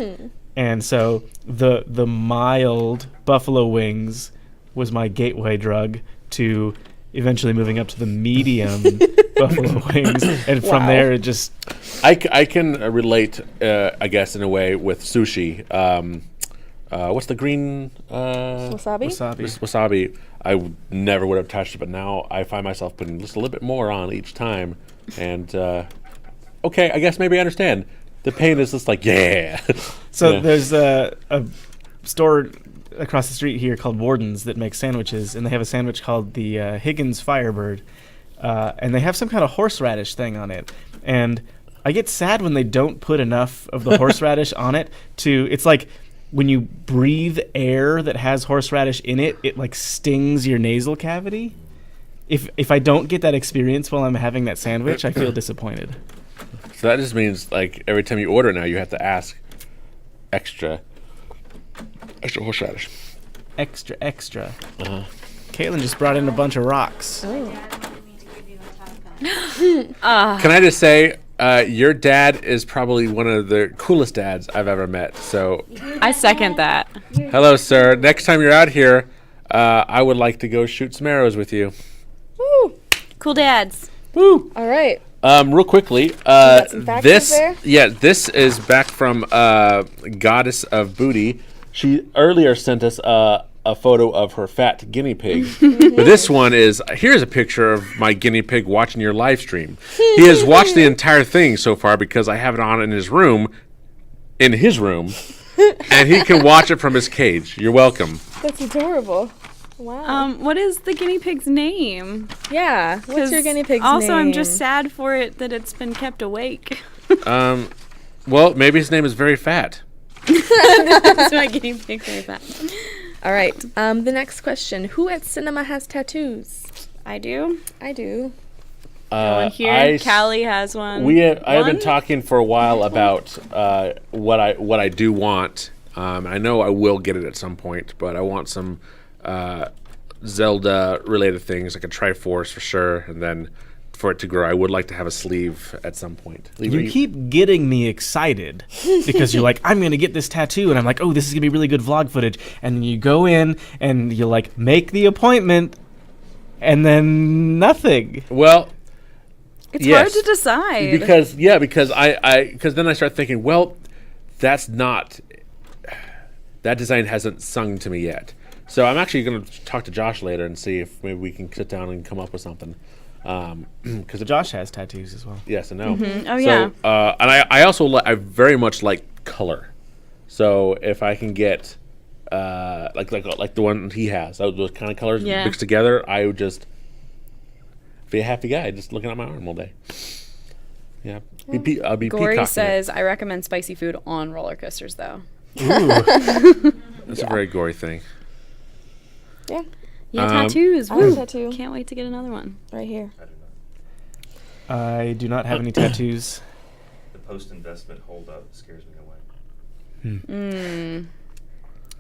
And so the mild Buffalo Wings was my gateway drug to eventually moving up to the medium Buffalo Wings. And from there, it just... I can relate, I guess, in a way, with sushi. What's the green... Wasabi? Wasabi. I never would have touched it, but now I find myself putting just a little bit more on each time. And, okay, I guess maybe I understand. The pain is just like, yeah. So there's a store across the street here called WIDRN's that makes sandwiches, and they have a sandwich called the Higgins Firebird, and they have some kind of horseradish thing on it. And I get sad when they don't put enough of the horseradish on it it's like when you breathe air that has horseradish in it, it like stings your nasal cavity. If I don't get that experience while I'm having that sandwich, I feel disappointed. So that just means, like, every time you order now, you have to ask extra horseradish. Extra. Caitlin just brought in a bunch of rocks. Can I just say, your dad is probably one of the coolest dads I've ever met. So I second that. hello, sir. Next time you're out here, I would like to go shoot some arrows with you. Woo! Cool dads. Woo! All right. Real quickly, got some factors there? this is back from Goddess of Booty. She earlier sent us a photo of her fat guinea pig, but this one is, here's a picture of my guinea pig watching your live stream. He has watched the entire thing so far because I have it on in his room, and he can watch it from his cage. You're welcome. That's adorable. Wow. What is the guinea pig's name? Yeah. What's your 'Cause guinea pig's also, name? I'm just sad for it that it's been kept awake. Well, maybe his name is Very Fat. That's my guinea pig very fat. All right. The next question. Who at Synema has tattoos? I do. I do. One here. Callie has one. I have been talking for a while about what I do want. I know I will get it at some point, but I want some Zelda related things, like a Triforce for sure, and then for it to grow, I would like to have a sleeve at some point. You keep getting me excited because you're like, I'm going to get this tattoo, and I'm like, oh, this is going to be really good vlog footage. And then you go in and you like make the appointment, and then nothing. Well, it's hard to decide. Because then I start thinking, well, that design hasn't sung to me yet. So I'm actually going to talk to Josh later and see if maybe we can sit down and come up with something. Because Josh has tattoos as well. Yes, I know. Mm-hmm. Oh, so, yeah. And I also I very much like color. So if I can get like the one he has, those kind of colors mixed together, I would just be a happy guy just looking at my arm all day. Yeah, I'll be Gory peacocking says, it. I recommend spicy food on roller coasters, though. Ooh. That's a very gory thing. Yeah. Yeah, tattoos. I have a Woo. tattoo Can't wait to get another one. right here. I do not have any tattoos. The post-investment holdup scares me away.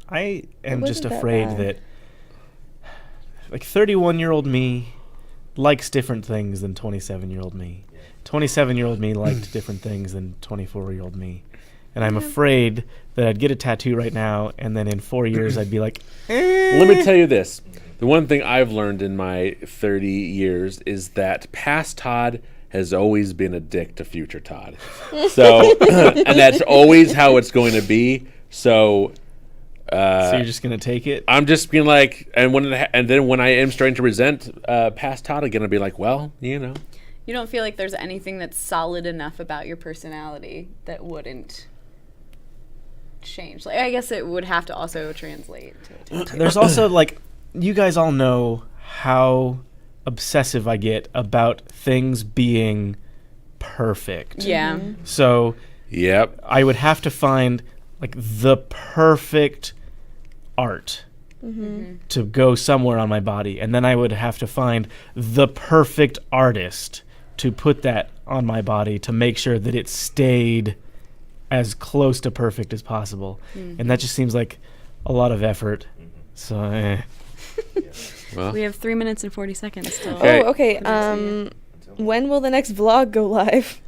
I am It just wasn't that afraid bad. that like 31-year-old me likes different things than 27-year-old me. 27-year-old me liked different things than 24-year-old me. And I'm afraid that I'd get a tattoo right now, and then in 4 years I'd be like, Let me tell you this. The one thing I've learned in my 30 years is that past Todd has always been a dick to future Todd. So, and that's always how it's going to be. So, so you're just going to take it? I'm just being like, and then when I am starting to resent past Todd again, I'll be like, well, you know. You don't feel like there's anything that's solid enough about your personality that wouldn't change. Like, I guess it would have to also translate to a tattoo. There's also, like, you guys all know how obsessive I get about things being perfect. Yeah. So Yep. I would have to find, like, the perfect art. to go somewhere on my body, and then I would have to find the perfect artist to put that on my body to make sure that it stayed as close to perfect as possible. And that just seems like a lot of effort. So Well, We have 3 minutes and 40 seconds still. Okay. Oh, okay. When will the next vlog go live?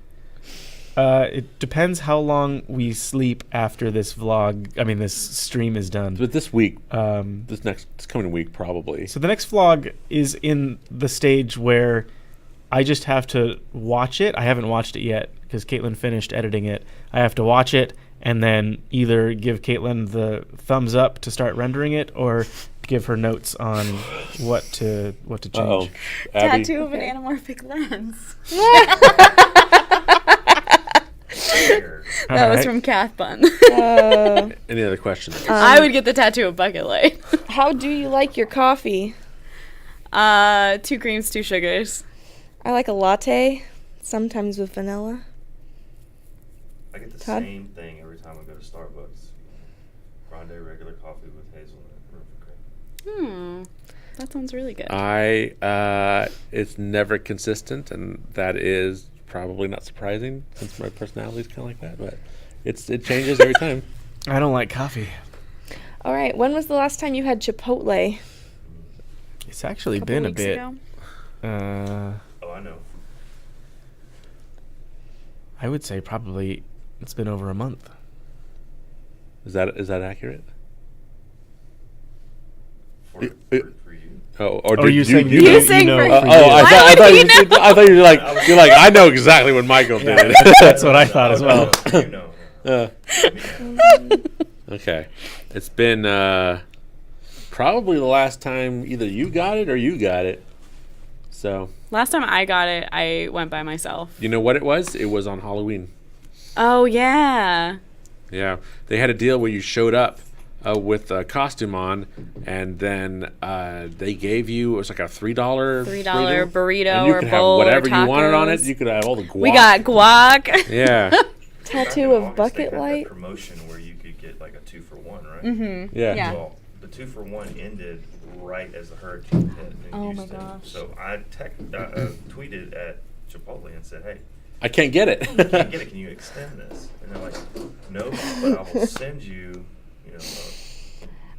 it depends how long we sleep after this this stream is done. but this week, Um, this coming week, probably. So the next vlog is in the stage where I just have to watch it. I haven't watched it yet because Caitlin finished editing it. I have to watch it and then either give Caitlin the thumbs up to start rendering it or give her notes on what to change. Uh-oh. Abby, Tattoo of an anamorphic lens. That was Alright. from Kath Bun. any other questions? I would get the tattoo of Bucket Light. How do you like your coffee? 2 creams, 2 sugars. I like a latte, sometimes with vanilla. I get the Todd? same thing every time I go to Starbucks. Grande regular coffee with hazelnut room cream. That sounds really good. It's never consistent, and that is probably not surprising since my personality is kind of like that. But it changes every time. I don't like coffee. All right. When was the last time you had Chipotle? It's actually Couple been a weeks bit. ago. Oh, I know. I would say probably it's been over a month. Is that accurate? For you. Oh, or Are did you saying you You know? saying for- Oh, for I you? thought would he you. I thought you were like I know exactly when Michael did it. That's what I thought as well. You know. Okay, it's been probably the last time either you got it or you got it. So Last time I got it, I went by myself. you know what it was? It was on Halloween. Oh, yeah. Yeah, they had a deal where you showed up with a costume on, and then they gave you it was like a $3 burrito and you or could bowl have whatever or you wanted on it. tacos. You could have all the guac. We got guac. Yeah, Tattoo of Bucket Light? Promotion where you could get like a 2-for-1, right? yeah. Yeah. Well, the 2-for-1 ended right as the hurricane hit in Oh my Houston. gosh. So I tweeted at Chipotle and said, "Hey, I can't get it. I can't get it. Can you extend this?" And they're like, "No, but I will send you,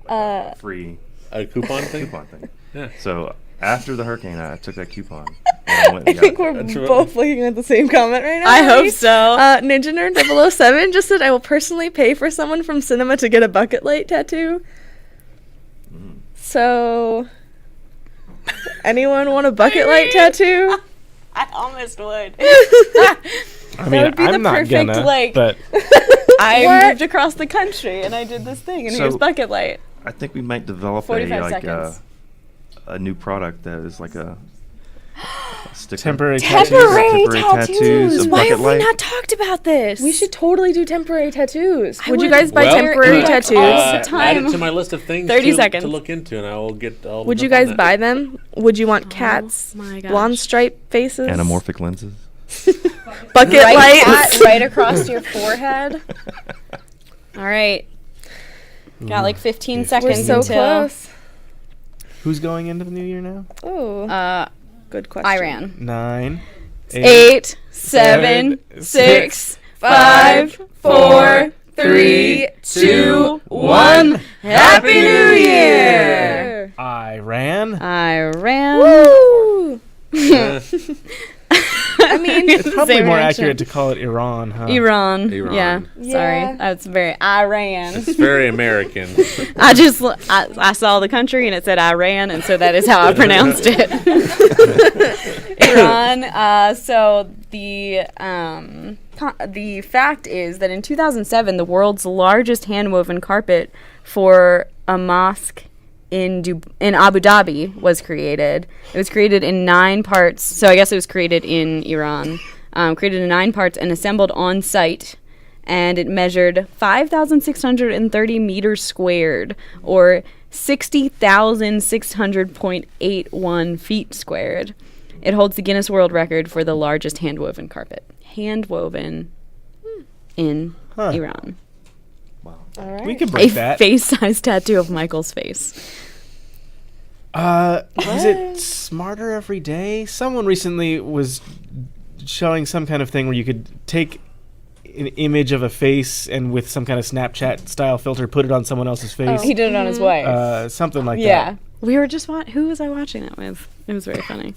a free A coupon thing. coupon thing." Yeah. So after the hurricane, I took that coupon. And I went I and think got we're it. That's right. both looking at the same comment right now. I hope right? so. Ninja Nerd 007 just said, I will personally pay for someone from Synema to get a Bucket Light tattoo. So, anyone want a Bucket Light tattoo? I almost would. I mean, would be the I'm not perfect, gonna, like- but I What? moved across the country and I did this thing, and So- here's Bucket Light. I think we might develop 45 seconds. a new product that is like a sticker. temporary Temporary tattoos. tattoos. of Why Bucket have we Light. not talked about this? We should totally do temporary tattoos. I Would you would guys buy Well, temporary like tattoos? all the Add time. it to my list of things 30 to seconds. look into, and I will get. Would you guys buy them? Would you want cats? my gosh. Blonde stripe faces? Anamorphic lenses. Bucket lights? right across your forehead. All right. Got like 15 We're seconds so until close. Who's going into the new year now? Oh, good question. Iran. 9, 8, 7, 6, 5, 4, 3, 2, 1. Happy New Year! Iran. Iran. Woo! I mean, It's probably more accurate to call it Iran, huh? Iran. Iran. Yeah. Yeah. Sorry. That's very Iran. It's very American. I saw the country and it said Iran, and so that is how I pronounced it. Iran. So the fact is that in 2007, the world's largest hand-woven carpet for a mosque in Abu Dhabi was created. It was created in 9 parts. So I guess it was created in Iran. Created in 9 parts and assembled on site. And it measured 5,630 meters squared, or 60,600.81 feet squared. It holds the Guinness World Record for the largest hand-woven carpet. Hand-woven in Iran. All right. We could A break that. face-sized tattoo of Michael's face. Is it Smarter Every Day? Someone recently was showing some kind of thing where you could take an image of a face and with some kind of Snapchat style filter put it on someone else's face. He did it on his wife. Something like Yeah. that. We were just who was I watching that with? It was very funny.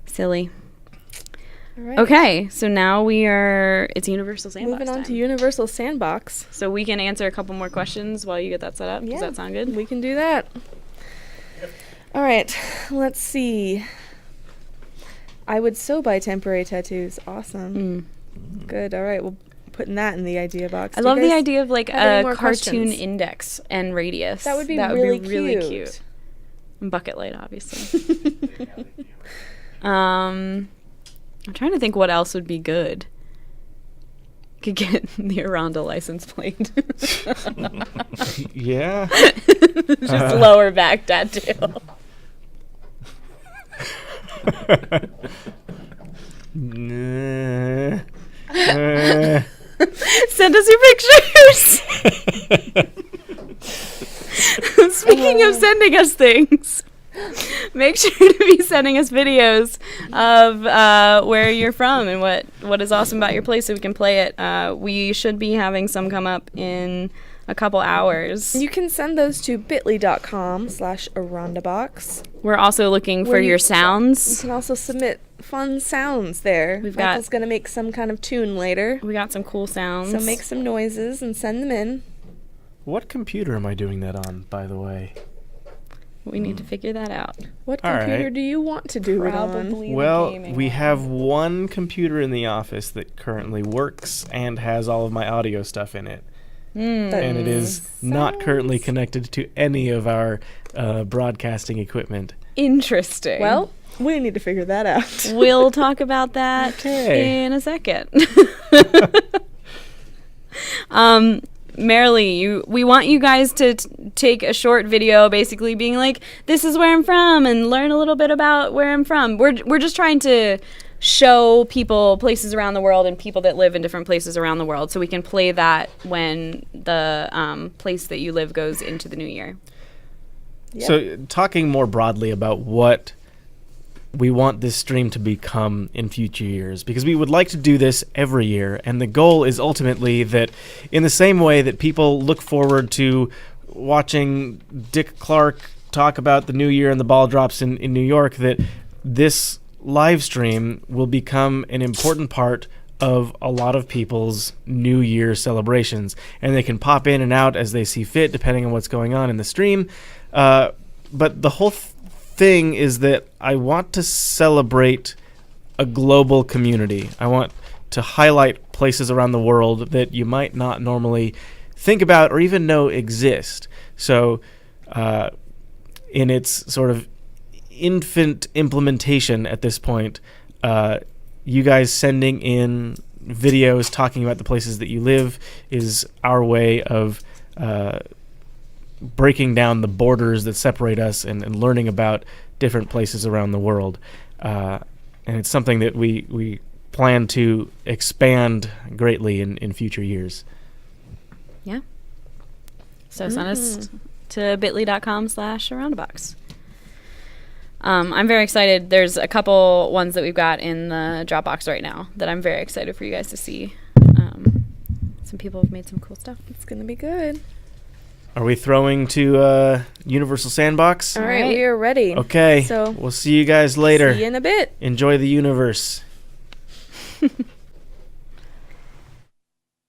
Silly. All right. Okay, so now it's Universal Sandbox Moving on to time. Universal Sandbox. So we can answer a couple more questions while you get that set up. Yeah. Does that sound good? We can do that. All right, let's see. I would so buy temporary tattoos. Awesome. Good. All right, we'll putting that in the idea box. I Do you love the guys idea of like have any a more cartoon questions? index and radius. That would be really really cute. cute. And bucket light, obviously. I'm trying to think what else would be good. Could get the Aranda license plate. Yeah. Just lower back tattoo. Send us your pictures. Speaking of sending us things, make sure to be sending us videos of where you're from and what is awesome about your place so we can play it. We should be having some come up in a couple hours. You can send those to bit.ly/arondabox. We're also looking for Where your you sounds. can also submit fun sounds there. Michael's going to make some kind of tune later. We got some cool sounds. So make some noises and send them in. What computer am I doing that on, by the way? We need to figure that out. What All computer right. do you want to do it on? Probably Well, the gaming we one. have one computer in the office that currently works and has all of my audio stuff in it. And it is not currently connected to any of our broadcasting equipment. Interesting. Well, we need to figure that out. we'll talk about that Okay. in a second. Marilee, we want you guys to take a short video basically being like, this is where I'm from, and learn a little bit about where I'm from. We're just trying to show people places around the world and people that live in different places around the world so we can play that when the place that you live goes into the new year. So, talking more broadly about what we want this stream to become in future years, because we would like to do this every year, and the goal is ultimately that in the same way that people look forward to watching Dick Clark talk about the new year and the ball drops in New York, that this live stream will become an important part of a lot of people's New Year celebrations, and they can pop in and out as they see fit depending on what's going on in the stream. But the whole thing is that I want to celebrate a global community. I want to highlight places around the world that you might not normally think about or even know exist. So in its sort of infant implementation at this point, you guys sending in videos talking about the places that you live is our way of breaking down the borders that separate us and learning about different places around the world. And it's something that we plan to expand greatly in future years. Yeah. So send us to bit.ly.com/aroundabox. I'm very excited. There's a couple ones that we've got in the Dropbox right now that I'm very excited for you guys to see. Some people have made some cool stuff. It's going to be good. Are we throwing to Universal Sandbox? All right, right. we are ready. Okay. So we'll see you guys later. see you in a bit. Enjoy the universe.